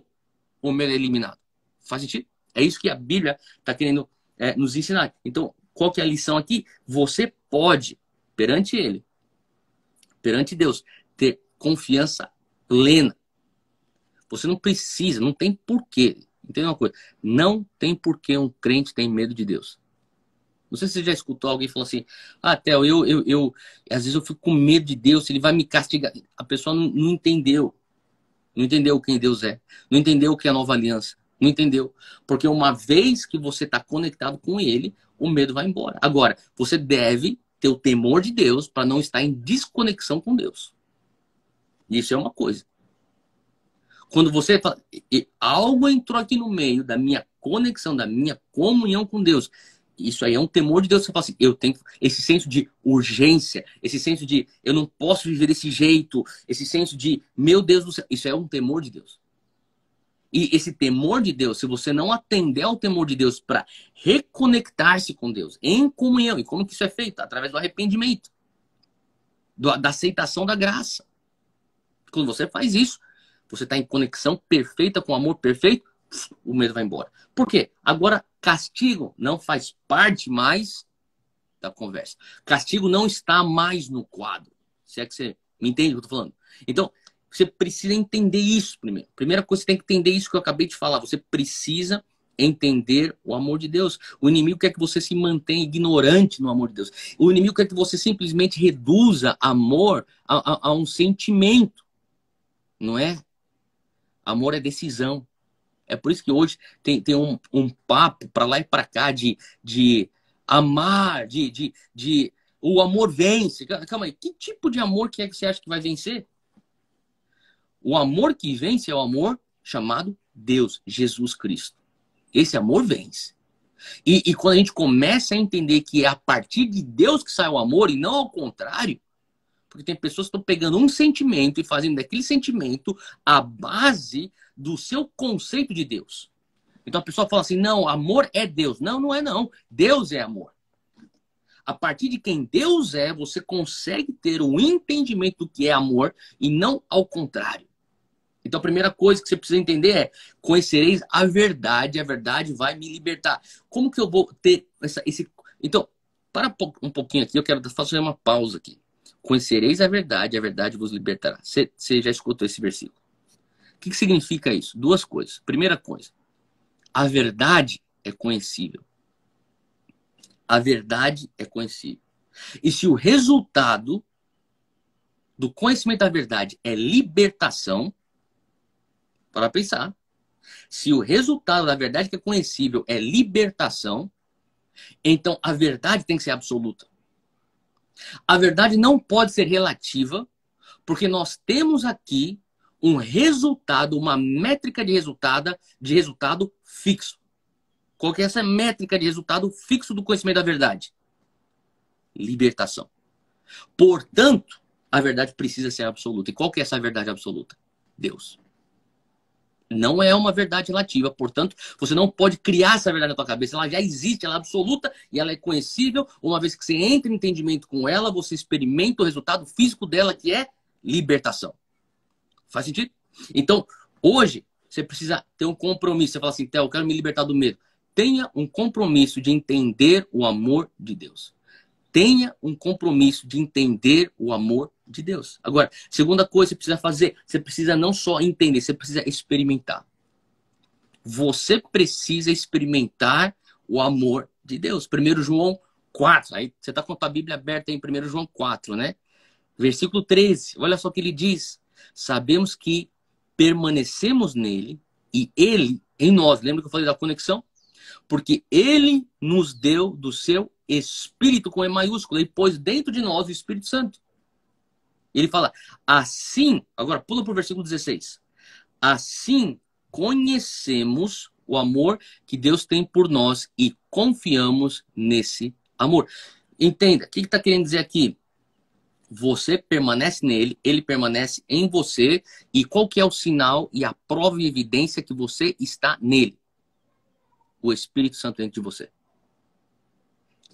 o medo é eliminado. Faz sentido? É isso que a Bíblia está querendo nos ensinar. Então, qual que é a lição aqui? Você pode, perante Ele, perante Deus, ter confiança plena. Você não precisa, não tem porquê. Entenda uma coisa, não tem porquê um crente ter medo de Deus. Não sei se você já escutou alguém falando assim, Theo, às vezes eu fico com medo de Deus, Ele vai me castigar. A pessoa não entendeu. Não entendeu quem Deus é. Não entendeu o que é a nova aliança. Não entendeu. Porque uma vez que você está conectado com Ele, o medo vai embora. Agora, você deve ter o temor de Deus para não estar em desconexão com Deus. Isso é uma coisa. Quando você fala, algo entrou aqui no meio da minha conexão, da minha comunhão com Deus. Isso aí é um temor de Deus. Você fala assim, eu tenho esse senso de urgência, esse senso de eu não posso viver desse jeito, esse senso de, meu Deus do céu, isso é um temor de Deus. E esse temor de Deus, se você não atender ao temor de Deus para reconectar-se com Deus, em comunhão, e como que isso é feito? Através do arrependimento, da aceitação da graça. Quando você faz isso, você está em conexão perfeita com o amor perfeito, o medo vai embora. Por quê? Agora, castigo não faz parte mais da conversa. Castigo não está mais no quadro. Se é que você me entende o que eu tô falando. Então, você precisa entender isso primeiro. Primeira coisa, você tem que entender isso que eu acabei de falar. Você precisa entender o amor de Deus. O inimigo quer que você se mantenha ignorante no amor de Deus. O inimigo quer que você simplesmente reduza amor a um sentimento. Não é? Amor é decisão. É por isso que hoje tem um papo para lá e para cá de amar, o amor vence. Calma aí, que tipo de amor que é que você acha que vai vencer? O amor que vence é o amor chamado Deus, Jesus Cristo. Esse amor vence. E quando a gente começa a entender que é a partir de Deus que sai o amor e não ao contrário, porque tem pessoas que estão pegando um sentimento e fazendo daquele sentimento a base do seu conceito de Deus. Então a pessoa fala assim, não, amor é Deus. Não, não é não. Deus é amor. A partir de quem Deus é, você consegue ter um entendimento do que é amor e não ao contrário. Então a primeira coisa que você precisa entender é, conhecereis a verdade vai me libertar. Como que eu vou ter esse... Então, para um pouquinho aqui, eu quero fazer uma pausa aqui. Conhecereis a verdade vos libertará. Você já escutou esse versículo. O que significa isso? Duas coisas. Primeira coisa, a verdade é conhecível. A verdade é conhecível. E se o resultado do conhecimento da verdade é libertação, para pensar, se o resultado da verdade que é conhecível é libertação, então a verdade tem que ser absoluta. A verdade não pode ser relativa, porque nós temos aqui um resultado, uma métrica de resultado fixo. Qual que é essa métrica de resultado fixo do conhecimento da verdade? Libertação. Portanto, a verdade precisa ser absoluta. E qual que é essa verdade absoluta? Deus. Não é uma verdade relativa, portanto, você não pode criar essa verdade na tua cabeça. Ela já existe, ela é absoluta e ela é conhecível. Uma vez que você entra em entendimento com ela, você experimenta o resultado físico dela, que é libertação. Faz sentido? Então, hoje, você precisa ter um compromisso. Você fala assim, Theo, eu quero me libertar do medo. Tenha um compromisso de entender o amor de Deus. Tenha um compromisso de entender o amor de Deus. Agora, segunda coisa que você precisa fazer, você precisa não só entender, você precisa experimentar. Você precisa experimentar o amor de Deus. 1 João 4. Aí você está com a tua Bíblia aberta em 1 João 4, né? Versículo 13. Olha só o que ele diz. Sabemos que permanecemos nele e ele em nós. Lembra que eu falei da conexão? Porque ele nos deu do seu Espírito com E maiúsculo e pôs dentro de nós o Espírito Santo. Ele fala, assim, agora pula para o versículo 16. Assim conhecemos o amor que Deus tem por nós e confiamos nesse amor. Entenda, o que está querendo dizer aqui? Você permanece nele, ele permanece em você. E qual que é o sinal e a prova e evidência que você está nele? O Espírito Santo dentro de você.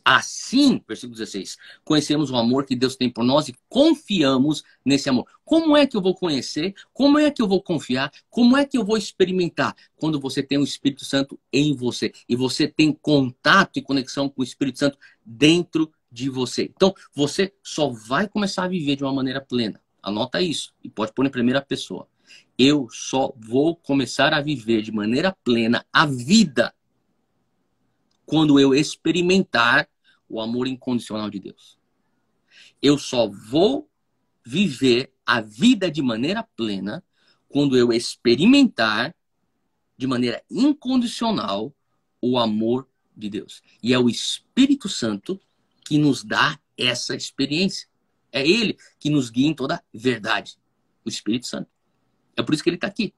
Assim, versículo 16, conhecemos o amor que Deus tem por nós e confiamos nesse amor. Como é que eu vou conhecer? Como é que eu vou confiar? Como é que eu vou experimentar? Quando você tem o Espírito Santo em você e você tem contato e conexão com o Espírito Santo dentro de você. Então, você só vai começar a viver de uma maneira plena. Anota isso e pode pôr em primeira pessoa. Eu só vou começar a viver de maneira plena a vida quando eu experimentar o amor incondicional de Deus. Eu só vou viver a vida de maneira plena quando eu experimentar de maneira incondicional o amor de Deus. E é o Espírito Santo que nos dá essa experiência. É Ele que nos guia em toda a verdade. O Espírito Santo. É por isso que Ele está aqui.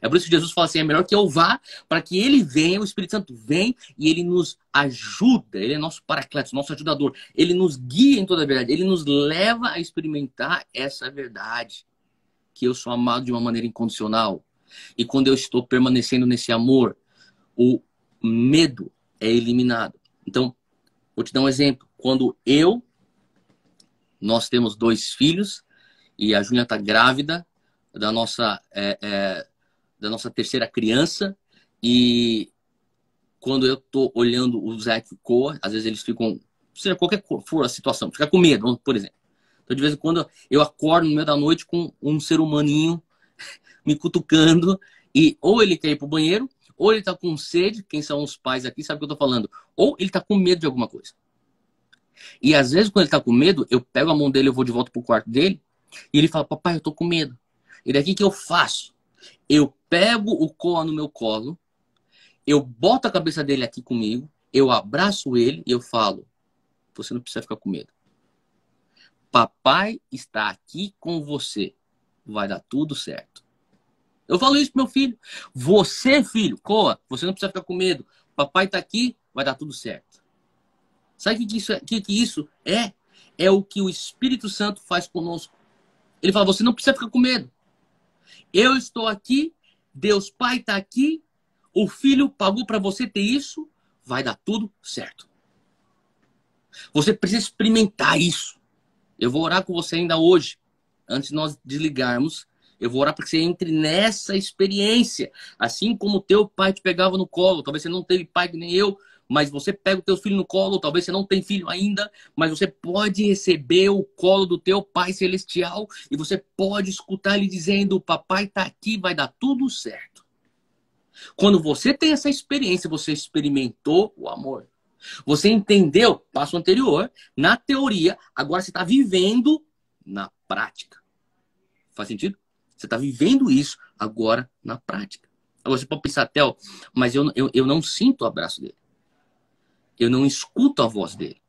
É por isso que Jesus fala assim, é melhor que eu vá para que ele venha, o Espírito Santo vem e ele nos ajuda. Ele é nosso paracletos, nosso ajudador. Ele nos guia em toda a verdade. Ele nos leva a experimentar essa verdade. Que eu sou amado de uma maneira incondicional. E quando eu estou permanecendo nesse amor, o medo é eliminado. Então, vou te dar um exemplo. Quando nós temos 2 filhos e a Júlia está grávida da nossa terceira criança, e quando eu tô olhando o Zé e o Coa, às vezes eles ficam seja qualquer for a situação, ficar com medo, por exemplo. Então, de vez em quando, eu acordo no meio da noite com um ser humaninho me cutucando, e ou ele quer ir pro banheiro, ou ele tá com sede, quem são os pais aqui sabe o que eu tô falando, ou ele tá com medo de alguma coisa. E às vezes, quando ele tá com medo, eu pego a mão dele, eu vou de volta pro quarto dele, e ele fala, papai, eu tô com medo. E daqui que eu faço? Eu pego o Koa no meu colo, eu boto a cabeça dele aqui comigo, eu abraço ele e eu falo, você não precisa ficar com medo. Papai está aqui com você. Vai dar tudo certo. Eu falo isso pro meu filho. Você, filho, Koa, você não precisa ficar com medo. Papai está aqui, vai dar tudo certo. Sabe o que isso é? Que isso é? É o que o Espírito Santo faz conosco. Ele fala, você não precisa ficar com medo. Eu estou aqui, Deus Pai está aqui, o Filho pagou para você ter isso, vai dar tudo certo. Você precisa experimentar isso. Eu vou orar com você ainda hoje, antes de nós desligarmos. Eu vou orar para que você entre nessa experiência. Assim como o teu pai te pegava no colo. Talvez você não teve pai que nem eu, mas você pega o teu filho no colo. Talvez você não tenha filho ainda, mas você pode receber o colo do teu pai celestial. E você pode escutar ele dizendo, o papai está aqui, vai dar tudo certo. Quando você tem essa experiência, você experimentou o amor. Você entendeu, passo anterior, na teoria, agora você está vivendo na prática. Faz sentido? Você está vivendo isso agora na prática. Agora você pode pensar, Theo, mas eu não sinto o abraço dele. Eu não escuto a voz dele.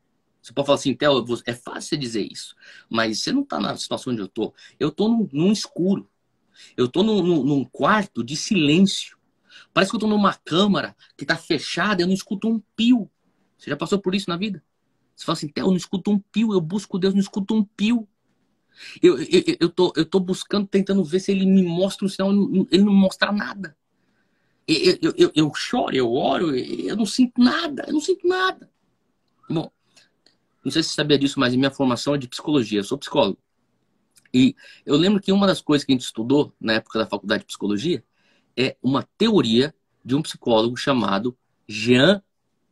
Você pode falar assim, Theo, é fácil você dizer isso, mas você não está na situação onde eu estou. Eu estou num escuro. Eu estou num quarto de silêncio. Parece que eu estou numa câmara que está fechada e eu não escuto um pio. Você já passou por isso na vida? Você fala assim, Theo, eu não escuto um pio, eu busco Deus, não escuto um pio. Eu tô buscando, tentando ver se ele me mostra um sinal, ele não mostra nada. Eu choro, eu oro, eu não sinto nada, eu não sinto nada. Bom, não sei se você sabia disso, mas a minha formação é de psicologia, eu sou psicólogo. E eu lembro que uma das coisas que a gente estudou na época da faculdade de psicologia é uma teoria de um psicólogo chamado Jean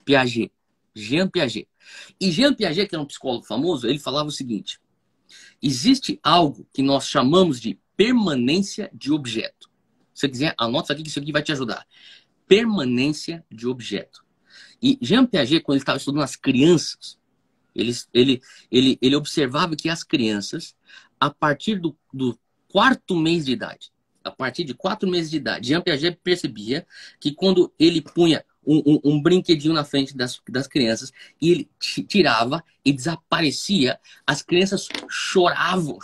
Piaget. Jean Piaget. E Jean Piaget, que era um psicólogo famoso, ele falava o seguinte: existe algo que nós chamamos de permanência de objeto. Se você quiser, anota isso aqui que isso aqui vai te ajudar. Permanência de objeto. E Jean Piaget, quando ele estava estudando as crianças, ele observava que as crianças, a partir do quarto mês de idade, a partir de 4 meses de idade, Jean Piaget percebia que quando ele punha um brinquedinho na frente das crianças e ele tirava e desaparecia, as crianças choravam,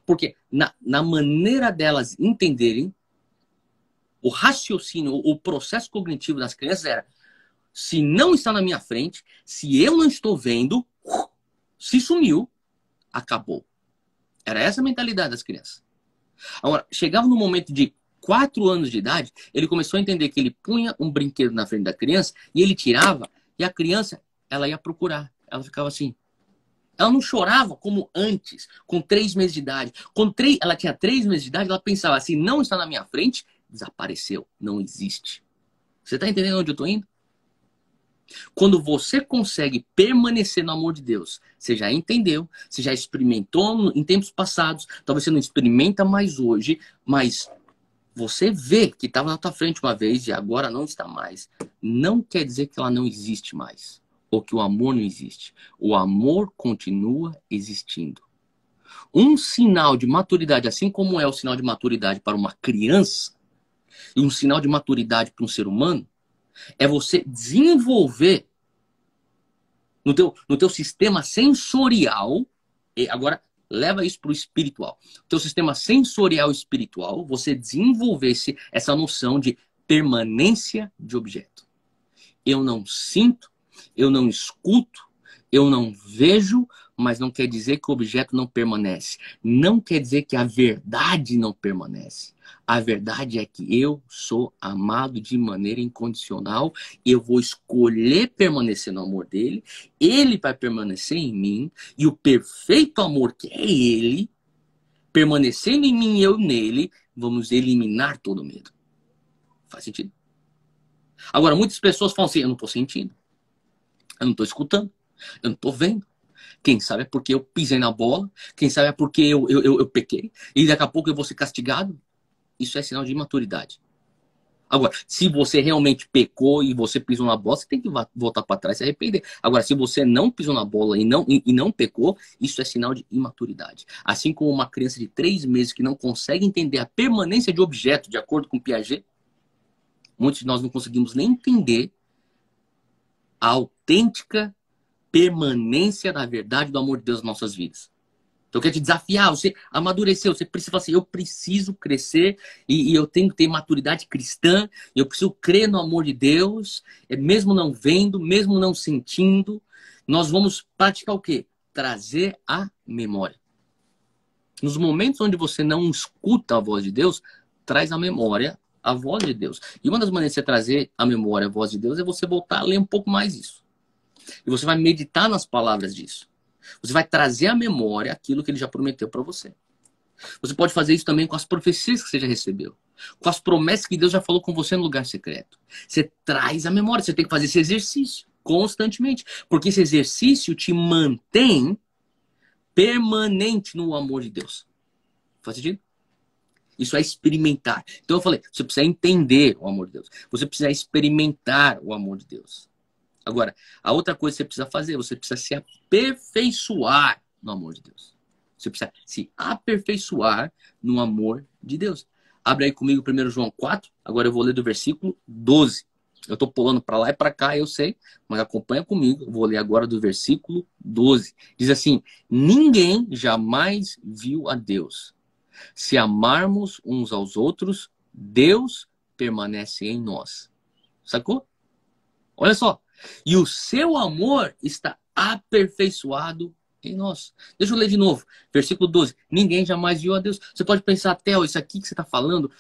porque na maneira delas entenderem, o raciocínio, o processo cognitivo das crianças era: se não está na minha frente, se eu não estou vendo, se sumiu, acabou. Era essa a mentalidade das crianças. Agora, chegava no momento de 4 anos de idade, ele começou a entender que ele punha um brinquedo na frente da criança e ele tirava, e a criança, ela ia procurar. Ela ficava assim. Ela não chorava como antes, com 3 meses de idade. Ela tinha 3 meses de idade, ela pensava assim, não está na minha frente, desapareceu, não existe. Você está entendendo onde eu estou indo? Quando você consegue permanecer no amor de Deus, você já entendeu, você já experimentou em tempos passados, talvez você não experimenta mais hoje, mas você vê que estava na tua frente uma vez e agora não está mais. Não quer dizer que ela não existe mais, ou que o amor não existe. O amor continua existindo. Um sinal de maturidade, assim como é o sinal de maturidade para uma criança, e um sinal de maturidade para um ser humano, é você desenvolver no teu sistema sensorial, e agora leva isso para o espiritual. O teu sistema sensorial espiritual, você desenvolver essa noção de permanência de objeto. Eu não sinto, eu não escuto, eu não vejo, mas não quer dizer que o objeto não permanece. Não quer dizer que a verdade não permanece. A verdade é que eu sou amado de maneira incondicional. Eu vou escolher permanecer no amor dele. Ele vai permanecer em mim. E o perfeito amor que é ele, permanecendo em mim e eu nele, vamos eliminar todo o medo. Faz sentido? Agora, muitas pessoas falam assim, eu não estou sentindo. Eu não estou escutando. Eu não tô vendo. Quem sabe é porque eu pisei na bola, quem sabe é porque eu pequei, e daqui a pouco eu vou ser castigado. Isso é sinal de imaturidade. Agora, se você realmente pecou e você pisou na bola, você tem que voltar para trás e se arrepender. Agora, se você não pisou na bola e não pecou, isso é sinal de imaturidade. Assim como uma criança de 3 meses que não consegue entender a permanência de objeto, de acordo com Piaget, muitos de nós não conseguimos nem entender a autêntica permanência da verdade do amor de Deus nas nossas vidas. Então eu quero te desafiar, você amadureceu, você precisa falar assim, eu preciso crescer e eu tenho que ter maturidade cristã, eu preciso crer no amor de Deus, mesmo não vendo, mesmo não sentindo, nós vamos praticar o quê? Trazer a memória. Nos momentos onde você não escuta a voz de Deus, traz a memória a voz de Deus. E uma das maneiras de você trazer a memória a voz de Deus é você voltar a ler um pouco mais isso. E você vai meditar nas palavras disso. Você vai trazer à memória aquilo que ele já prometeu para você. Você pode fazer isso também com as profecias que você já recebeu. Com as promessas que Deus já falou com você no lugar secreto. Você traz à memória. Você tem que fazer esse exercício constantemente. Porque esse exercício te mantém permanente no amor de Deus. Faz sentido? Isso é experimentar. Então eu falei, você precisa entender o amor de Deus. Você precisa experimentar o amor de Deus. Agora, a outra coisa que você precisa fazer, você precisa se aperfeiçoar no amor de Deus. Você precisa se aperfeiçoar no amor de Deus. Abre aí comigo 1 João 4, agora eu vou ler do versículo 12. Eu estou pulando para lá e para cá, eu sei, mas acompanha comigo. Eu vou ler agora do versículo 12. Diz assim, ninguém jamais viu a Deus. Se amarmos uns aos outros, Deus permanece em nós. Sacou? Olha só. E o seu amor está aperfeiçoado em nós. Deixa eu ler de novo. Versículo 12. Ninguém jamais viu a Deus. Você pode pensar, Theo, isso aqui que você está falando,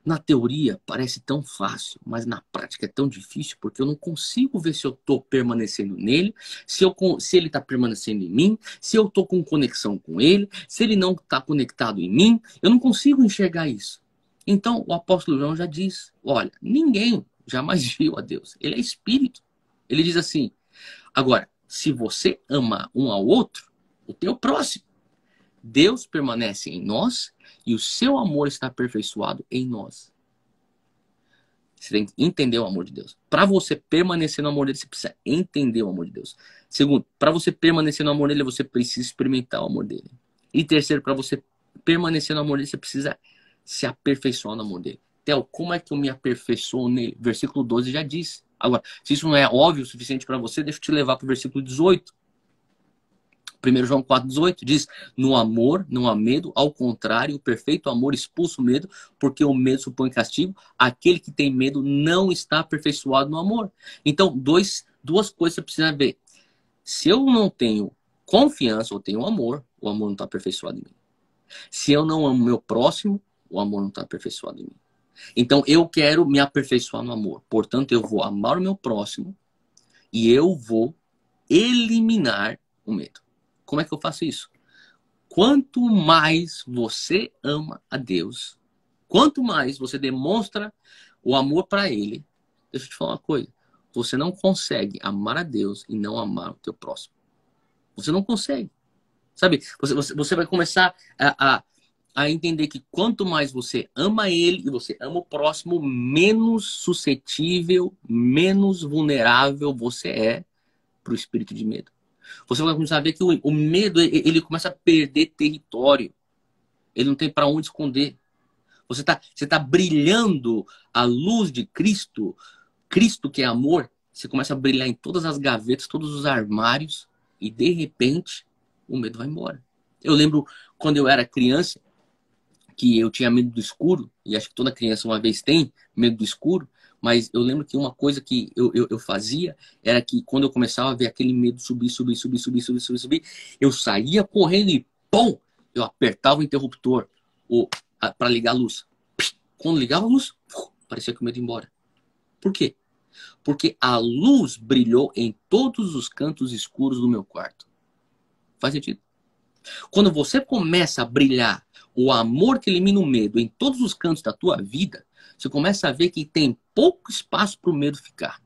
na teoria parece tão fácil, mas na prática é tão difícil, porque eu não consigo ver se eu estou permanecendo nele, se ele está permanecendo em mim, se eu estou com conexão com ele, se ele não está conectado em mim. Eu não consigo enxergar isso. Então, o apóstolo João já diz, olha, ninguém jamais viu a Deus. Ele é espírito. Ele diz assim, agora, se você ama um ao outro, o teu próximo, Deus permanece em nós e o seu amor está aperfeiçoado em nós. Você tem que entender o amor de Deus. Para você permanecer no amor dele, você precisa entender o amor de Deus. Segundo, para você permanecer no amor dele, você precisa experimentar o amor dele. E terceiro, para você permanecer no amor dele, você precisa se aperfeiçoar no amor dele. Theo, como é que eu me aperfeiçoo nele? Versículo 12 já diz. Agora, se isso não é óbvio o suficiente para você, deixa eu te levar para o versículo 18. 1 João 4,18 diz, no amor não há medo, ao contrário, o perfeito amor expulsa o medo, porque o medo supõe castigo. Aquele que tem medo não está aperfeiçoado no amor. Então, duas coisas você precisa ver. Se eu não tenho confiança ou tenho amor, o amor não está aperfeiçoado em mim. Se eu não amo meu próximo, o amor não está aperfeiçoado em mim. Então, eu quero me aperfeiçoar no amor. Portanto, eu vou amar o meu próximo e eu vou eliminar o medo. Como é que eu faço isso? Quanto mais você ama a Deus, quanto mais você demonstra o amor para Ele, deixa eu te falar uma coisa. Você não consegue amar a Deus e não amar o teu próximo. Você não consegue. Sabe? Você vai começar a entender que quanto mais você ama Ele e você ama o próximo, menos suscetível, menos vulnerável você é para o espírito de medo. Você vai começar a ver que o medo, ele começa a perder território. Ele não tem para onde esconder. Você tá brilhando a luz de Cristo. Cristo que é amor. Você começa a brilhar em todas as gavetas, todos os armários. E de repente, o medo vai embora. Eu lembro quando eu era criança, que eu tinha medo do escuro. E acho que toda criança uma vez tem medo do escuro. Mas eu lembro que uma coisa que eu fazia era que quando eu começava a ver aquele medo subir, eu saía correndo e, pum, eu apertava o interruptor para ligar a luz. Quando ligava a luz, parecia que o medo ia embora. Por quê? Porque a luz brilhou em todos os cantos escuros do meu quarto. Faz sentido? Quando você começa a brilhar o amor que elimina o medo em todos os cantos da tua vida, você começa a ver que tem pouco espaço para o medo ficar.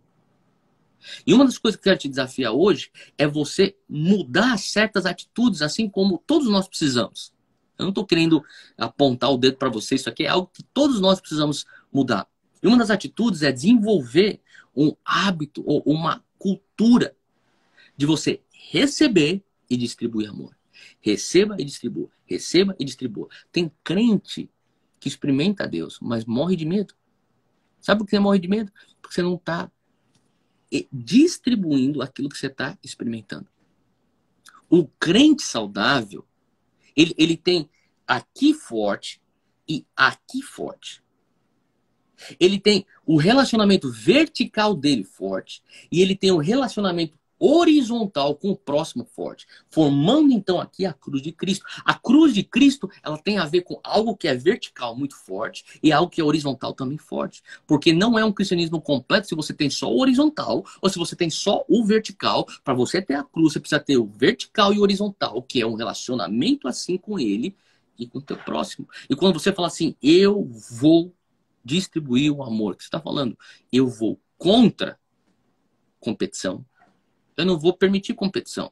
E uma das coisas que eu quero te desafiar hoje é você mudar certas atitudes, assim como todos nós precisamos. Eu não estou querendo apontar o dedo para você, isso aqui é algo que todos nós precisamos mudar. E uma das atitudes é desenvolver um hábito ou uma cultura de você receber e distribuir amor. Receba e distribua. Receba e distribua. Tem crente que experimenta Deus, mas morre de medo. Sabe por que você morre de medo? Porque você não está distribuindo aquilo que você está experimentando. O crente saudável, ele tem aqui forte e aqui forte. Ele tem o relacionamento vertical dele forte e ele tem o relacionamento horizontal com o próximo forte, formando então aqui a cruz de Cristo. A cruz de Cristo, ela tem a ver com algo que é vertical muito forte e algo que é horizontal também forte, porque não é um cristianismo completo se você tem só o horizontal ou se você tem só o vertical. Para você ter a cruz, você precisa ter o vertical e o horizontal, que é um relacionamento assim com ele e com o teu próximo. E quando você fala assim, eu vou distribuir o amor, que você está falando, eu vou contra competição. Eu não vou permitir competição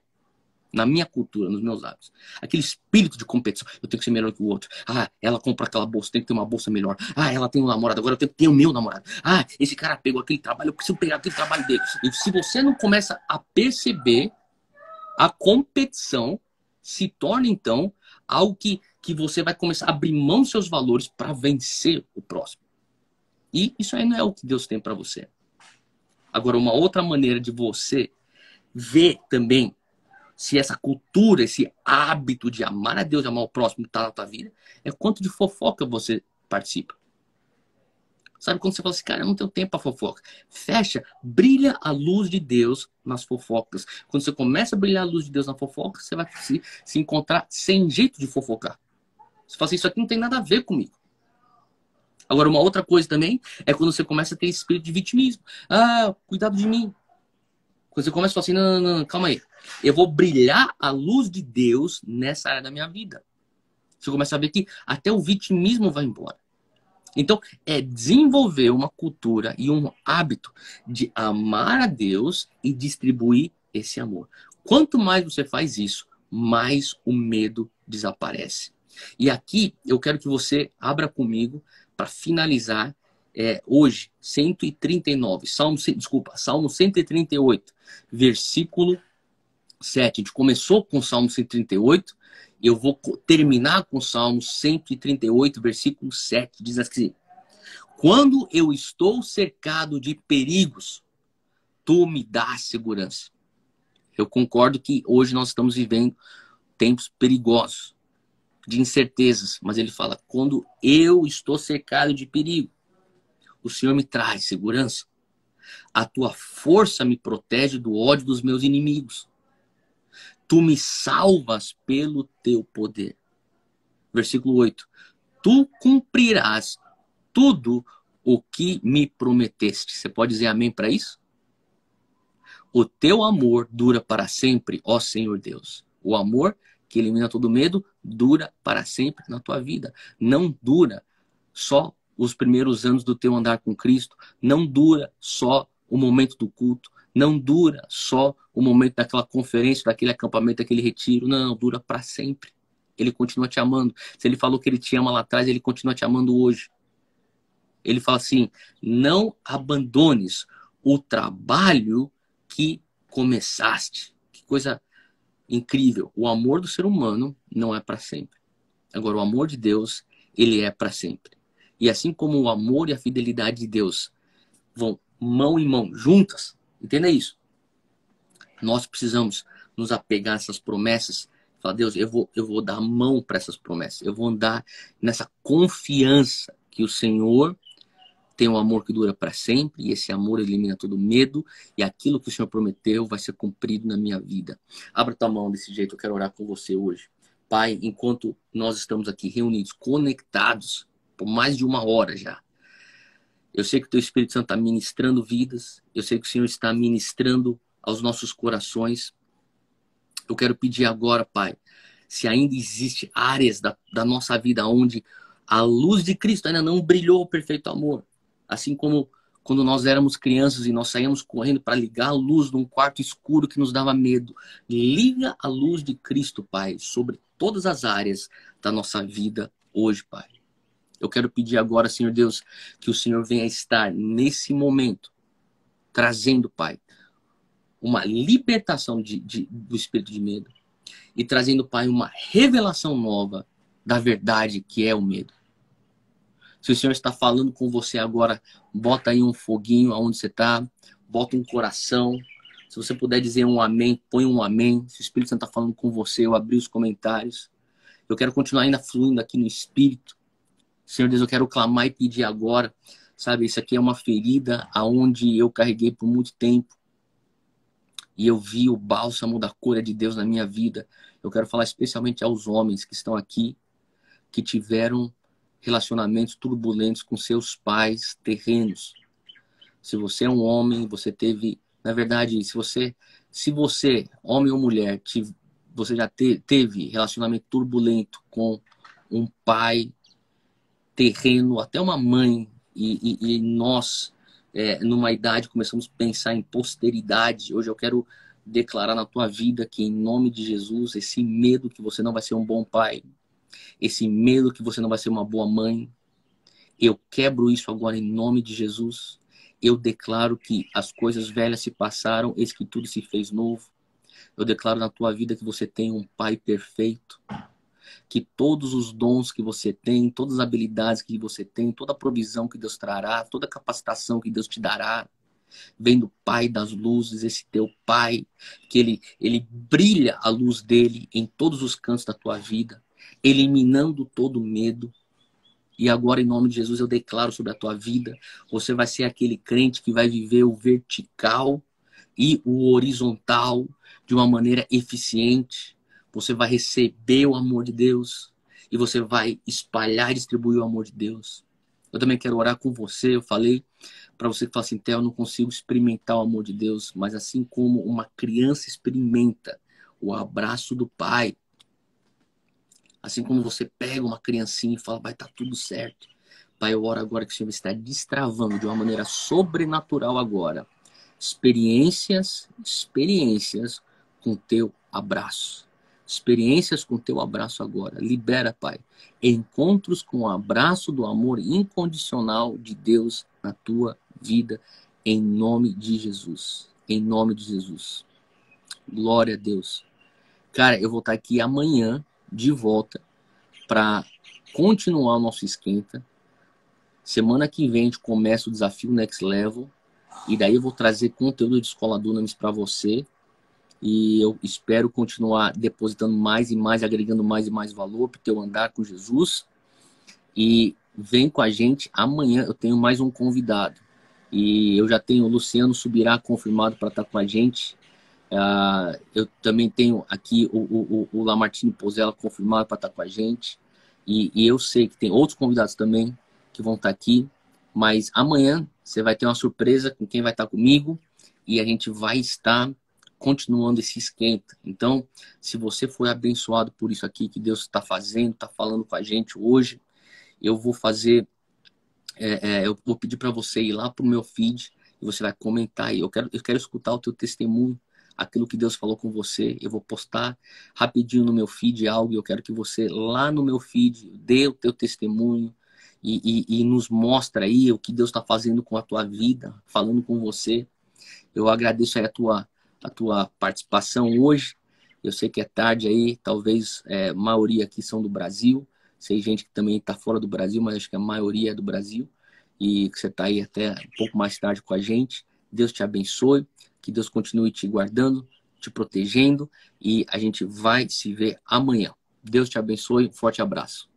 na minha cultura, nos meus hábitos. Aquele espírito de competição. Eu tenho que ser melhor que o outro. Ah, ela compra aquela bolsa, tem que ter uma bolsa melhor. Ah, ela tem um namorado, agora eu tenho que ter o meu namorado. Ah, esse cara pegou aquele trabalho, eu preciso pegar aquele trabalho dele. E se você não começa a perceber, a competição se torna então algo que você vai começar a abrir mão dos seus valores para vencer o próximo. E isso aí não é o que Deus tem para você. Agora, uma outra maneira de você ver também se essa cultura, esse hábito de amar a Deus e amar o próximo está na tua vida, é quanto de fofoca você participa. Sabe quando você fala assim, cara, eu não tenho tempo para fofoca. Fecha, brilha a luz de Deus nas fofocas. Quando você começa a brilhar a luz de Deus na fofoca, você vai se encontrar sem jeito de fofocar. Você fala assim, isso aqui não tem nada a ver comigo. Agora, uma outra coisa também é quando você começa a ter esse espírito de vitimismo. Ah, cuidado de mim. Quando você começa a falar assim, não, calma aí. Eu vou brilhar a luz de Deus nessa área da minha vida. Você começa a ver que até o vitimismo vai embora. Então, é desenvolver uma cultura e um hábito de amar a Deus e distribuir esse amor. Quanto mais você faz isso, mais o medo desaparece. E aqui, eu quero que você abra comigo para finalizar hoje, 139, Salmo 138, versículo 7. A gente começou com o Salmo 138, e eu vou terminar com o Salmo 138, versículo 7. Diz assim: quando eu estou cercado de perigos, tu me dás segurança. Eu concordo que hoje nós estamos vivendo tempos perigosos, de incertezas, mas ele fala, quando eu estou cercado de perigo, o Senhor me traz segurança. A tua força me protege do ódio dos meus inimigos. Tu me salvas pelo teu poder. Versículo 8. Tu cumprirás tudo o que me prometeste. Você pode dizer amém para isso? O teu amor dura para sempre, ó Senhor Deus. O amor que elimina todo medo dura para sempre na tua vida. Não dura só os primeiros anos do teu andar com Cristo. Não dura só o momento do culto. Não dura só o momento daquela conferência, daquele acampamento, daquele retiro. Não, dura para sempre. Ele continua te amando. Se ele falou que ele te ama lá atrás, ele continua te amando hoje. Ele fala assim, não abandones o trabalho que começaste. Que coisa incrível. O amor do ser humano não é para sempre. Agora, o amor de Deus, ele é para sempre. E assim como o amor e a fidelidade de Deus vão mão em mão, juntas, entenda isso. Nós precisamos nos apegar a essas promessas. Falar, Deus, eu vou dar a mão para essas promessas. Eu vou andar nessa confiança que o Senhor tem um amor que dura para sempre, e esse amor elimina todo medo, e aquilo que o Senhor prometeu vai ser cumprido na minha vida. Abra tua mão desse jeito, eu quero orar com você hoje. Pai, enquanto nós estamos aqui reunidos, conectados, por mais de 1 hora já, eu sei que o teu Espírito Santo está ministrando vidas, eu sei que o Senhor está ministrando aos nossos corações. Eu quero pedir agora, Pai, se ainda existe áreas da nossa vida onde a luz de Cristo ainda não brilhou o perfeito amor, assim como quando nós éramos crianças e nós saíamos correndo para ligar a luz num quarto escuro que nos dava medo. Liga a luz de Cristo, Pai, sobre todas as áreas da nossa vida hoje, Pai. Eu quero pedir agora, Senhor Deus, que o Senhor venha estar nesse momento, trazendo, Pai, uma libertação do espírito de medo e trazendo, Pai, uma revelação nova da verdade que é o medo. Se o Senhor está falando com você agora, bota aí um foguinho aonde você está, bota um coração. Se você puder dizer um amém, põe um amém. Se o Espírito Santo está falando com você, eu abri os comentários. Eu quero continuar ainda fluindo aqui no Espírito. Senhor Deus, eu quero clamar e pedir agora, sabe, isso aqui é uma ferida aonde eu carreguei por muito tempo. E eu vi o bálsamo da cura de Deus na minha vida. Eu quero falar especialmente aos homens que estão aqui, que tiveram relacionamentos turbulentos com seus pais terrenos. Se você é um homem, você teve, na verdade, se você, homem ou mulher, você já teve relacionamento turbulento com um pai terreno, até uma mãe, e nós, numa idade, começamos a pensar em posteridade. Hoje eu quero declarar na tua vida que, em nome de Jesus, esse medo que você não vai ser um bom pai, esse medo que você não vai ser uma boa mãe, eu quebro isso agora em nome de Jesus. Eu declaro que as coisas velhas se passaram, eis que tudo se fez novo. Eu declaro na tua vida que você tem um pai perfeito, que todos os dons que você tem, todas as habilidades que você tem, toda a provisão que Deus trará, toda a capacitação que Deus te dará, vem do Pai das luzes, esse teu Pai, que ele brilha a luz dele em todos os cantos da tua vida, eliminando todo medo. E agora, em nome de Jesus, eu declaro sobre a tua vida, você vai ser aquele crente que vai viver o vertical e o horizontal de uma maneira eficiente. Você vai receber o amor de Deus e você vai espalhar e distribuir o amor de Deus. Eu também quero orar com você. Eu falei para você que fala assim, Theo, eu não consigo experimentar o amor de Deus, mas assim como uma criança experimenta o abraço do pai, assim como você pega uma criancinha e fala, vai estar tudo certo. Pai, eu oro agora que o Senhor está destravando de uma maneira sobrenatural agora experiências com teu abraço. Experiências com teu abraço agora. Libera, Pai, encontros com o abraço do amor incondicional de Deus na tua vida, em nome de Jesus. Em nome de Jesus. Glória a Deus. Cara, eu vou estar aqui amanhã de volta para continuar o nosso esquenta. Semana que vem a gente começa o desafio Next Level. E daí eu vou trazer conteúdo de Escola Dunamis para você. E eu espero continuar depositando mais e mais, agregando mais e mais valor para o teu andar com Jesus. E vem com a gente. Amanhã eu tenho mais um convidado. E eu já tenho o Luciano Subirá confirmado para estar com a gente. Eu também tenho aqui o Lamartine Pozella confirmado para estar com a gente. E eu sei que tem outros convidados também que vão estar aqui. Mas amanhã você vai ter uma surpresa com quem vai estar comigo. E a gente vai estar continuando esse esquenta. Então, se você foi abençoado por isso aqui que Deus está fazendo, está falando com a gente hoje, eu vou fazer, eu vou pedir para você ir lá para o meu feed e você vai comentar aí. Eu quero escutar o teu testemunho, aquilo que Deus falou com você. Eu vou postar rapidinho no meu feed algo e eu quero que você lá no meu feed dê o teu testemunho e nos mostre aí o que Deus está fazendo com a tua vida, falando com você. Eu agradeço aí a tua participação hoje. Eu sei que é tarde aí, talvez a maioria aqui são do Brasil. Sei gente que também está fora do Brasil, mas acho que a maioria é do Brasil. E que você está aí até um pouco mais tarde com a gente. Deus te abençoe, que Deus continue te guardando, te protegendo. E a gente vai se ver amanhã. Deus te abençoe, um forte abraço.